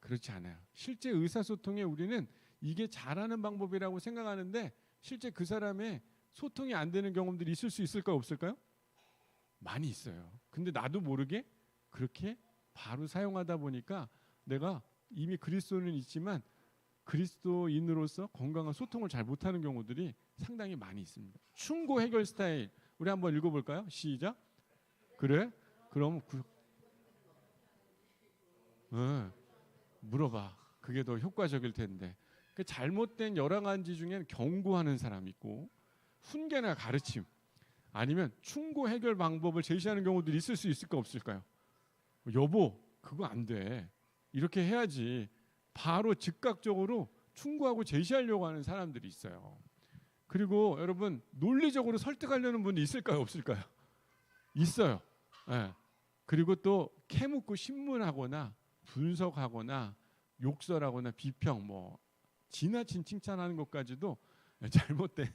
그렇지 않아요. 실제 의사소통에 우리는 이게 잘하는 방법이라고 생각하는데 실제 그 사람의 소통이 안 되는 경험들이 있을 수 있을까요? 없을까요? 많이 있어요. 근데 나도 모르게 그렇게 바로 사용하다 보니까 내가 이미 그리스도는 있지만 그리스도인으로서 건강한 소통을 잘 못하는 경우들이 상당히 많이 있습니다. 충고 해결 스타일 우리 한번 읽어볼까요? 시작. 그래? 그럼 물어봐. 그게 더 효과적일 텐데. 그 잘못된 여러 가지 중에는 경고하는 사람이 있고 훈계나 가르침 아니면 충고 해결 방법을 제시하는 경우들이 있을 수 있을까 없을까요? 여보 그거 안 돼. 이렇게 해야지. 바로 즉각적으로 충고하고 제시하려고 하는 사람들이 있어요. 그리고 여러분 논리적으로 설득하려는 분이 있을까요 없을까요? 있어요. 네. 그리고 또 캐묻고 신문하거나 분석하거나 욕설하거나 비평 뭐 지나친 칭찬하는 것까지도 잘못된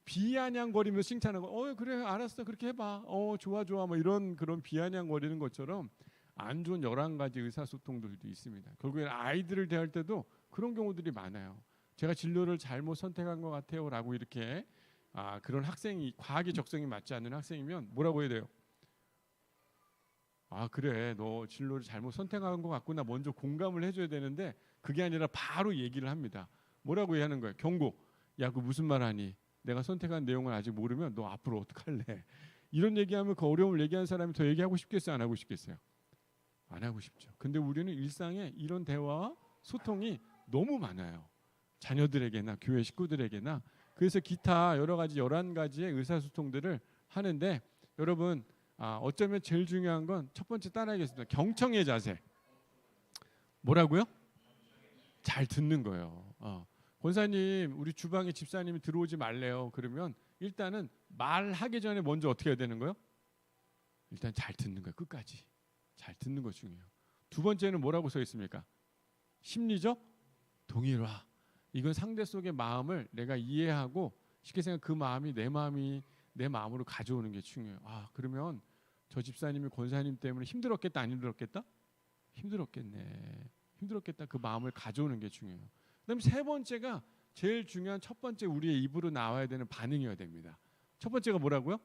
비아냥거리면서 칭찬하고 그래 알았어 그렇게 해봐 좋아 좋아 뭐 이런 그런 비아냥거리는 것처럼 안 좋은 11가지 의사소통들도 있습니다. 결국엔 아이들을 대할 때도 그런 경우들이 많아요. 제가 진로를 잘못 선택한 것 같아요 라고 이렇게 그런 학생이 과학의 적성이 맞지 않는 학생이면 뭐라고 해야 돼요? 그래 너 진로를 잘못 선택한 것 같구나 먼저 공감을 해줘야 되는데 그게 아니라 바로 얘기를 합니다. 뭐라고 하는 거예요? 경고. 야 그 무슨 말 하니? 내가 선택한 내용을 아직 모르면 너 앞으로 어떡할래? 이런 얘기하면 그 어려움을 얘기한 사람이 더 얘기하고 싶겠어요? 안 하고 싶겠어요? 안 하고 싶죠. 근데 우리는 일상에 이런 대화와 소통이 너무 많아요. 자녀들에게나 교회 식구들에게나. 그래서 기타 여러 가지 11가지의 의사소통들을 하는데 여러분 어쩌면 제일 중요한 건 첫 번째 따라하겠습니다. 경청의 자세. 뭐라고요? 잘 듣는 거예요. 권사님 우리 주방에 집사님이 들어오지 말래요. 그러면 일단은 말하기 전에 먼저 어떻게 해야 되는 거예요? 일단 잘 듣는 거예요. 끝까지. 잘 듣는 거 중요해요. 두 번째는 뭐라고 써 있습니까? 심리적 동일화. 이건 상대 속의 마음을 내가 이해하고 쉽게 생각 그 마음이 내 마음으로 가져오는 게 중요해요. 그러면 저 집사님이 권사님 때문에 힘들었겠다 안 힘들었겠다? 힘들었겠네. 힘들었겠다. 그 마음을 가져오는 게 중요해요. 그다음 세 번째가 제일 중요한 첫 번째 우리의 입으로 나와야 되는 반응이어야 됩니다. 첫 번째가 뭐라고요?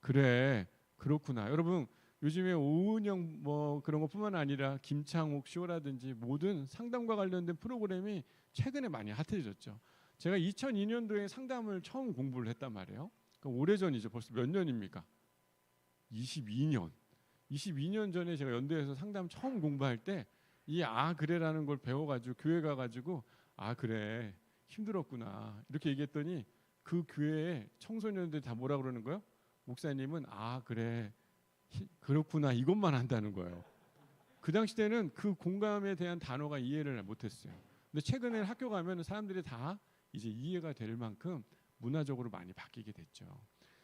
그래 그렇구나. 여러분 요즘에 오은영 뭐 그런 것뿐만 아니라 김창욱 쇼라든지 모든 상담과 관련된 프로그램이 최근에 많이 핫해졌죠. 제가 2002년도에 상담을 처음 공부를 했단 말이에요. 그러니까 오래전이죠. 벌써 몇 년입니까? 22년. 22년 전에 제가 연대에서 상담 처음 공부할 때 이 그래라는 걸 배워가지고 교회 가가지고 그래 힘들었구나 이렇게 얘기했더니 그 교회에 청소년들 다 뭐라 그러는 거예요? 목사님은 그래 그렇구나 이것만 한다는 거예요. 그 당시 때는 그 공감에 대한 단어가 이해를 못했어요. 근데 최근에 학교 가면 사람들이 다 이제 이해가 될 만큼 문화적으로 많이 바뀌게 됐죠.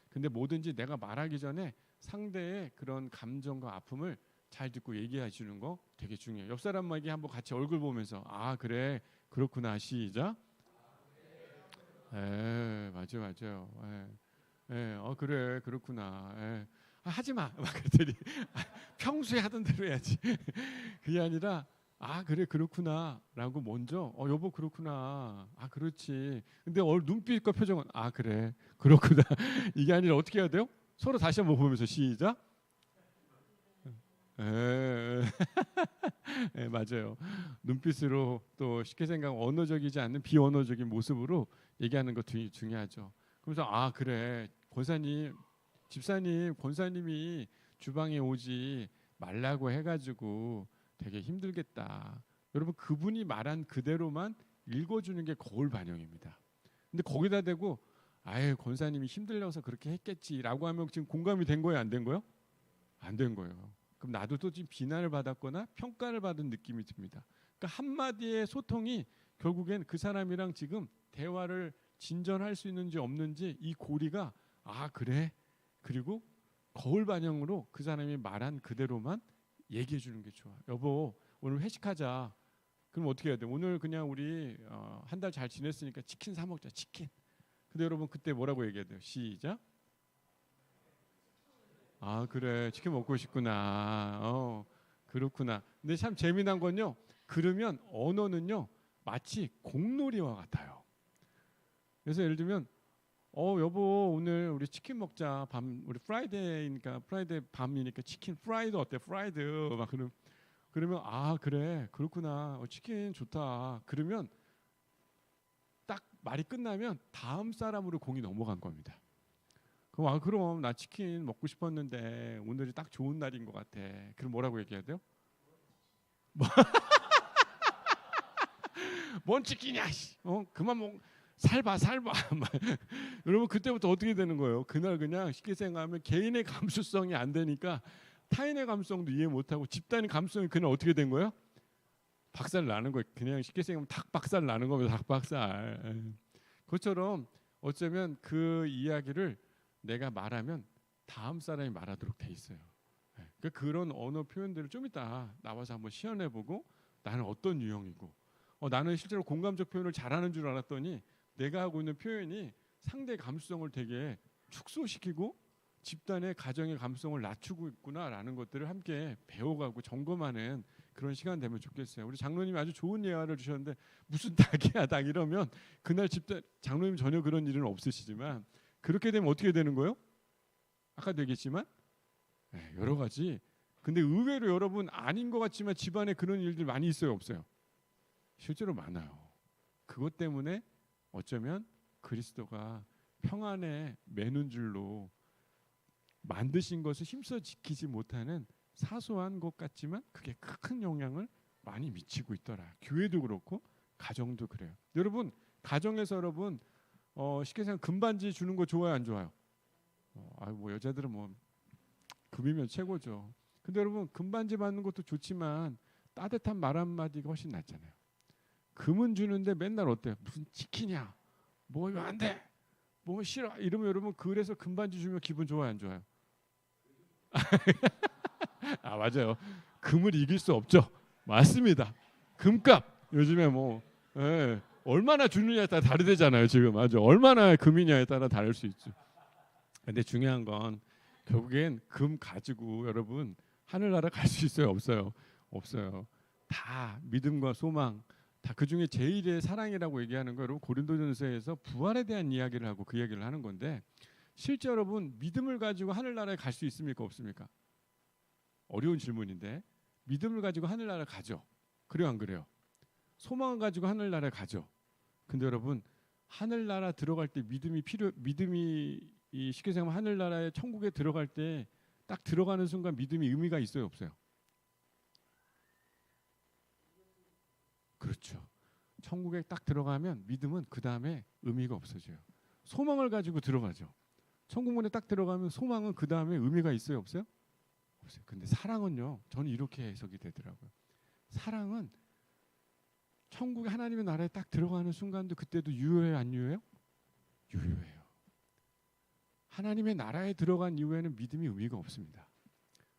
근데 뭐든지 내가 말하기 전에 상대의 그런 감정과 아픔을 잘 듣고 얘기해 주는 거 되게 중요해요. 옆 사람에게 한번 같이 얼굴 보면서 그래 그렇구나 시작. 맞아요. 그래 그렇구나. 하지 마. 막 그랬더니 평소에 하던 대로 해야지. 그게 아니라 그래 그렇구나라고 먼저 여보 그렇구나. 그렇지. 근데 눈빛과 표정은 그래 그렇구나. 이게 아니라 어떻게 해야 돼요? 서로 다시 한번 보면서 시작. 맞아요. 눈빛으로 또 쉽게 생각 언어적이지 않는 비언어적인 모습으로 얘기하는 것도 중요하죠. 그래서 그래 권사님 집사님 권사님이 주방에 오지 말라고 해가지고 되게 힘들겠다. 여러분 그분이 말한 그대로만 읽어주는 게 거울 반영입니다. 근데 거기다 대고 권사님이 힘들려서 그렇게 했겠지라고 하면 지금 공감이 된 거예요 안 된 거예요? 안 된 거예요. 그럼 나도 또 지금 비난을 받았거나 평가를 받은 느낌이 듭니다. 그러니까 한마디의 소통이 결국엔 그 사람이랑 지금 대화를 진전할 수 있는지 없는지 이 고리가 그래 그리고 거울 반영으로 그 사람이 말한 그대로만 얘기해 주는 게 좋아. 여보 오늘 회식하자. 그럼 어떻게 해야 돼? 오늘 그냥 우리 한 달 잘 지냈으니까 치킨 사 먹자. 치킨. 근데 여러분 그때 뭐라고 얘기해야 돼요? 시작. 그래 치킨 먹고 싶구나. 그렇구나. 근데 참 재미난 건요. 그러면 언어는요 마치 공놀이와 같아요. 그래서 예를 들면 여보 오늘 우리 치킨 먹자. 밤 우리 프라이데이니까 프라이데이 밤이니까 치킨 프라이드 어때? 프라이드 막 그러면 아 그래 그렇구나. 치킨 좋다. 그러면 딱 말이 끝나면 다음 사람으로 공이 넘어간 겁니다. 그럼 나 치킨 먹고 싶었는데 오늘이 딱 좋은 날인 것 같아. 그럼 뭐라고 얘기해야 돼요? 뭔 치킨이야? 그만 먹. 살봐. 여러분 그때부터 어떻게 되는 거예요? 그날 그냥 쉽게 생각하면 개인의 감수성이 안 되니까 타인의 감수성도 이해 못하고 집단의 감수성이 그날 어떻게 된 거예요? 박살 나는 거예요. 그냥 쉽게 생각하면 닭 박살 나는 겁니다. 닭 박살. 그것처럼 어쩌면 그 이야기를 내가 말하면 다음 사람이 말하도록 돼 있어요. 그러니까 그런 언어 표현들을 좀 이따 나와서 한번 시연해보고 나는 어떤 유형이고 나는 실제로 공감적 표현을 잘하는 줄 알았더니 내가 하고 있는 표현이 상대의 감수성을 되게 축소시키고 집단의 가정의 감수성을 낮추고 있구나라는 것들을 함께 배워가고 점검하는 그런 시간 되면 좋겠어요. 우리 장로님이 아주 좋은 예화를 주셨는데 무슨 닭이야 닭 이러면 그날 집단 장로님 전혀 그런 일은 없으시지만 그렇게 되면 어떻게 되는 거예요? 아까도 얘기했지만 여러 가지. 근데 의외로 여러분 아닌 것 같지만 집안에 그런 일들 많이 있어요, 없어요? 실제로 많아요. 그것 때문에 어쩌면 그리스도가 평안에 매는 줄로 만드신 것을 힘써 지키지 못하는 사소한 것 같지만 그게 큰 영향을 많이 미치고 있더라. 교회도 그렇고 가정도 그래요. 여러분 가정에서 여러분 쉽게 생각 금반지 주는 거 좋아요, 안 좋아요? 뭐 여자들은 뭐 금이면 최고죠. 근데 여러분 금반지 받는 것도 좋지만 따뜻한 말 한마디가 훨씬 낫잖아요. 금은 주는데 맨날 어때요? 무슨 치킨이야? 뭐 이거 안 돼? 뭐 싫어? 이러면 여러분 그래서 금반지 주면 기분 좋아요, 안 좋아요? 맞아요. 금을 이길 수 없죠. 맞습니다. 금값 요즘에 뭐 얼마나 주느냐에 따라 다르대잖아요. 지금 아주 얼마나 금이냐에 따라 다를 수 있죠. 근데 중요한 건 결국엔 금 가지고 여러분 하늘나라 갈 수 있어요, 없어요? 없어요. 다 믿음과 소망, 다 그 중에 제일의 사랑이라고 얘기하는 거 여러분 고린도전서에서 부활에 대한 이야기를 하고 그 이야기를 하는 건데 실제 여러분 믿음을 가지고 하늘나라에 갈 수 있습니까, 없습니까? 어려운 질문인데 믿음을 가지고 하늘나라에 가죠. 그래요, 안 그래요? 소망을 가지고 하늘나라에 가죠. 근데 여러분 하늘나라 들어갈 때 믿음이 쉽게 생각하면 하늘나라에 천국에 들어갈 때 딱 들어가는 순간 믿음이 의미가 있어요, 없어요? 그렇죠. 천국에 딱 들어가면 믿음은 그 다음에 의미가 없어져요. 소망을 가지고 들어가죠. 천국문에 딱 들어가면 소망은 그 다음에 의미가 있어요, 없어요? 없어요. 근데 사랑은요, 저는 이렇게 해석이 되더라고요. 사랑은 천국의 하나님의 나라에 딱 들어가는 순간도 그때도 유효해요, 안 유효해요? 유효해요. 하나님의 나라에 들어간 이후에는 믿음이 의미가 없습니다.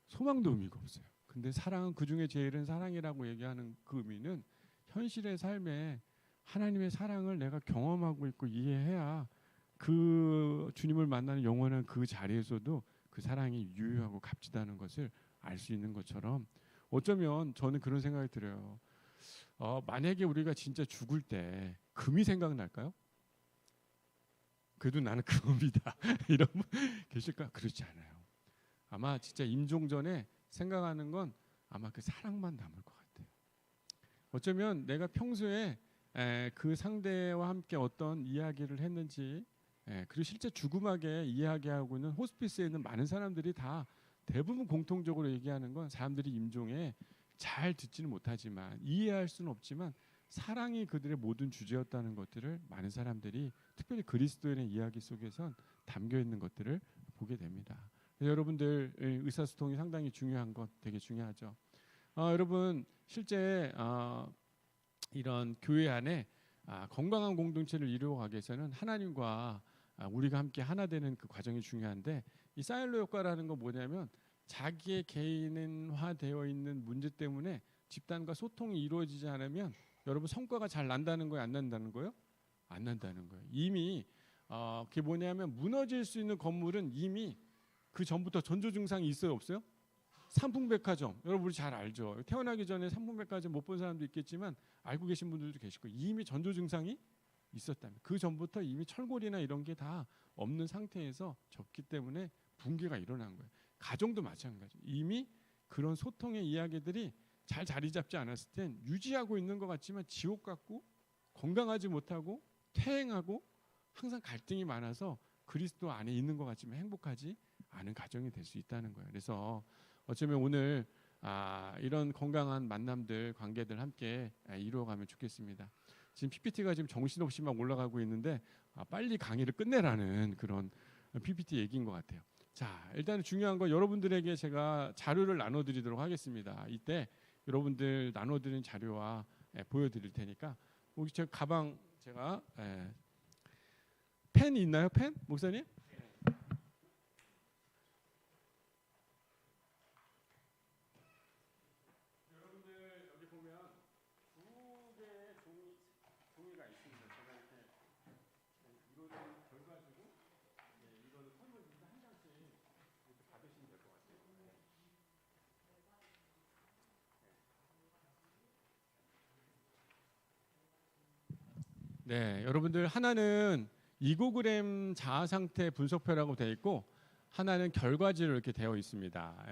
소망도 의미가 없어요. 근데 사랑은 그 중에 제일은 사랑이라고 얘기하는 그 의미는 현실의 삶에 하나님의 사랑을 내가 경험하고 있고 이해해야 그 주님을 만나는 영원한 그 자리에서도 그 사랑이 유효하고 값지다는 것을 알 수 있는 것처럼 어쩌면 저는 그런 생각이 들어요. 만약에 우리가 진짜 죽을 때 금이 생각날까요? 그래도 나는 금이다 이런 분 계실까? 그렇지 않아요. 아마 진짜 임종전에 생각하는 건 아마 그 사랑만 남을 것 같아요. 어쩌면 내가 평소에 그 상대와 함께 어떤 이야기를 했는지 그리고 실제 죽음하게 이야기하고 있는 호스피스에 있는 많은 사람들이 다 대부분 공통적으로 얘기하는 건 사람들이 임종에 잘 듣지는 못하지만 이해할 수는 없지만 사랑이 그들의 모든 주제였다는 것들을 많은 사람들이 특별히 그리스도인의 이야기 속에선 담겨 있는 것들을 보게 됩니다. 여러분들 의사소통이 상당히 중요한 것 되게 중요하죠. 여러분 실제 이런 교회 안에 건강한 공동체를 이루어가기 위해서는 하나님과 우리가 함께 하나 되는 그 과정이 중요한데 이 사일로 효과라는 건 뭐냐면 자기의 개인화되어 있는 문제 때문에 집단과 소통이 이루어지지 않으면 여러분 성과가 잘 난다는 거예요, 안 난다는 거예요? 안 난다는 거예요. 이미 그게 뭐냐면 무너질 수 있는 건물은 이미 그 전부터 전조 증상이 있어요, 없어요? 삼풍백화점 여러분 우리 잘 알죠. 태어나기 전에 삼풍백화점 못 본 사람도 있겠지만 알고 계신 분들도 계실 거예요. 이미 전조 증상이 있었다면 그 전부터 이미 철골이나 이런 게 다 없는 상태에서 접기 때문에 붕괴가 일어난 거예요. 가정도 마찬가지. 이미 그런 소통의 이야기들이 잘 자리 잡지 않았을 땐 유지하고 있는 것 같지만 지옥 같고 건강하지 못하고 퇴행하고 항상 갈등이 많아서 그리스도 안에 있는 것 같지만 행복하지 않은 가정이 될 수 있다는 거예요. 그래서 어쩌면 오늘 이런 건강한 만남들, 관계들 함께 이루어가면 좋겠습니다. 지금 PPT가 지금 정신없이 막 올라가고 있는데 빨리 강의를 끝내라는 그런 PPT 얘기인 것 같아요. 자, 일단 중요한 건 여러분들에게 제가 자료를 나눠드리도록 하겠습니다. 이때 여러분들 나눠드린 자료와 보여드릴 테니까 혹시 제 가방 제가 펜 있나요? 펜? 목사님? 여러분들 여기 보면 두 개의 종이가 있습니다. 제가 이렇게 이거는 결과지고 이거는 설문지인데 한 장씩 이렇게 받으시면 될 것 같아요. 네, 여러분들 하나는 이고그램 자아 상태 분석표라고 되어 있고 하나는 결과지로 이렇게 되어 있습니다.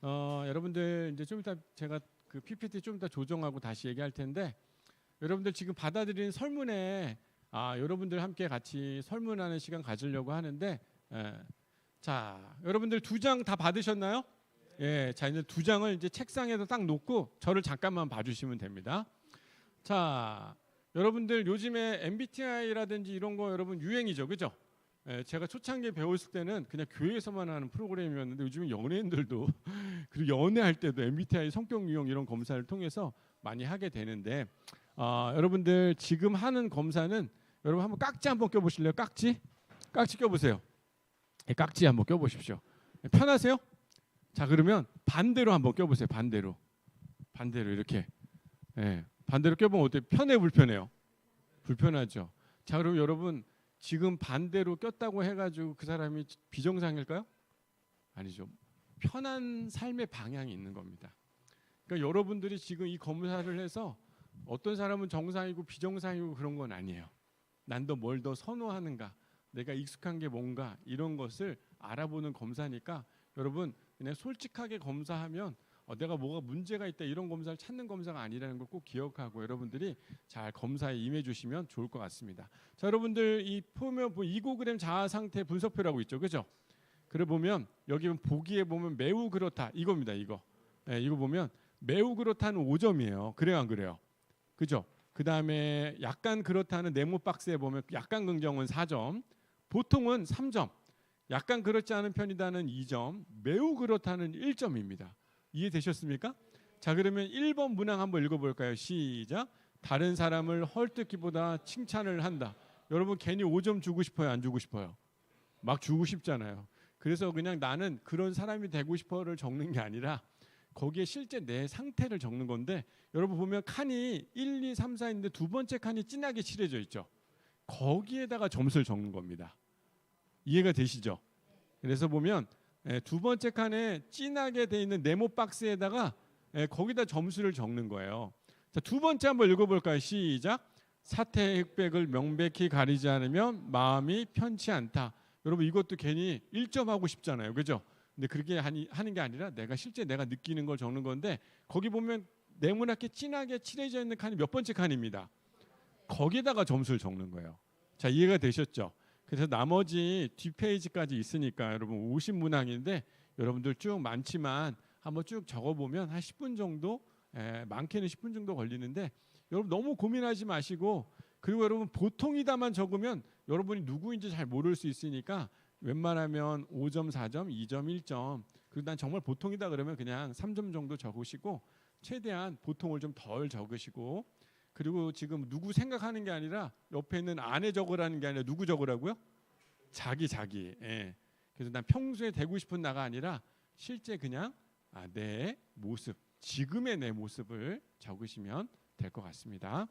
여러분들 이제 좀 이따 제가 그 PPT 좀 이따 조정하고 다시 얘기할 텐데 여러분들 지금 받아들인 설문에 여러분들 함께 같이 설문하는 시간 가지려고 하는데 자, 여러분들 2장 다 받으셨나요? 예, 자 이제 2장을 이제 책상에다 딱 놓고 저를 잠깐만 봐주시면 됩니다. 자, 여러분들 요즘에 MBTI라든지 이런 거 여러분 유행이죠, 그죠? 제가 초창기에 배웠을 때는 그냥 교회에서만 하는 프로그램이었는데 요즘은 연예인들도 그리고 연애할 때도 MBTI 성격 유형 이런 검사를 통해서 많이 하게 되는데 여러분들 지금 하는 검사는 여러분 한번 깍지 한번 껴보실래요? 깍지 껴보세요. 깍지 한번 껴보십시오. 편하세요? 자, 그러면 반대로 한번 껴보세요. 반대로 이렇게. 반대로 껴보면 어때요? 편해요, 불편해요? 불편하죠. 자, 그럼 여러분 지금 반대로 꼈다고 해가지고 그 사람이 비정상일까요? 아니죠. 편한 삶의 방향이 있는 겁니다. 그러니까 여러분들이 지금 이 검사를 해서 어떤 사람은 정상이고 비정상이고 그런 건 아니에요. 난 더 뭘 더 선호하는가, 내가 익숙한 게 뭔가 이런 것을 알아보는 검사니까 여러분 그냥 솔직하게 검사하면 내가 뭐가 문제가 있다 이런 검사를 찾는 검사가 아니라는 걸 꼭 기억하고 여러분들이 잘 검사에 임해 주시면 좋을 것 같습니다. 자, 여러분들 이 보면 이고그램 자아 상태 분석표라고 있죠, 그죠? 그래 보면 여기 보기에 보면 매우 그렇다 이겁니다. 이거 보면 매우 그렇다는 5점이에요. 그래요, 안 그래요? 그죠? 그 다음에 약간 그렇다는 네모 박스에 보면 약간 긍정은 4점, 보통은 3점, 약간 그렇지 않은 편이다는 2점, 매우 그렇다는 1점입니다. 이해되셨습니까? 자, 그러면 1번 문항 한번 읽어볼까요? 시작. 다른 사람을 헐뜯기보다 칭찬을 한다. 여러분 괜히 5점 주고 싶어요? 안 주고 싶어요? 막 주고 싶잖아요. 그래서 그냥 나는 그런 사람이 되고 싶어를 적는 게 아니라 거기에 실제 내 상태를 적는 건데 여러분 보면 칸이 1, 2, 3, 4인데 두 번째 칸이 진하게 칠해져 있죠. 거기에다가 점수를 적는 겁니다. 이해가 되시죠? 그래서 보면 두 번째 칸에 진하게 돼 있는 네모 박스에다가 거기다 점수를 적는 거예요. 자, 두 번째 한번 읽어볼까요? 시작. 사태의 흑백을 명백히 가리지 않으면 마음이 편치 않다. 여러분 이것도 괜히 1점 하고 싶잖아요, 그죠? 근데 그렇게 하는 게 아니라 실제 내가 느끼는 걸 적는 건데 거기 보면 네모나게 진하게 칠해져 있는 칸이 몇 번째 칸입니다. 거기다가 점수를 적는 거예요. 자, 이해가 되셨죠? 그래서 나머지 뒷페이지까지 있으니까 여러분 50문항인데 여러분들 쭉 많지만 한번 쭉 적어보면 한 10분 정도, 많게는 10분 정도 걸리는데 여러분 너무 고민하지 마시고, 그리고 여러분 보통이다만 적으면 여러분이 누구인지 잘 모를 수 있으니까 웬만하면 5점, 4점, 2점, 1점, 그리고 난 정말 보통이다 그러면 그냥 3점 정도 적으시고 최대한 보통을 좀 덜 적으시고, 그리고 지금 누구 생각하는 게 아니라 옆에 있는 아내 적으라는 게 아니라 누구 적으라고요? 자기. 그래서 난 평소에 되고 싶은 나가 아니라 실제 그냥 내 모습, 지금의 내 모습을 적으시면 될 것 같습니다.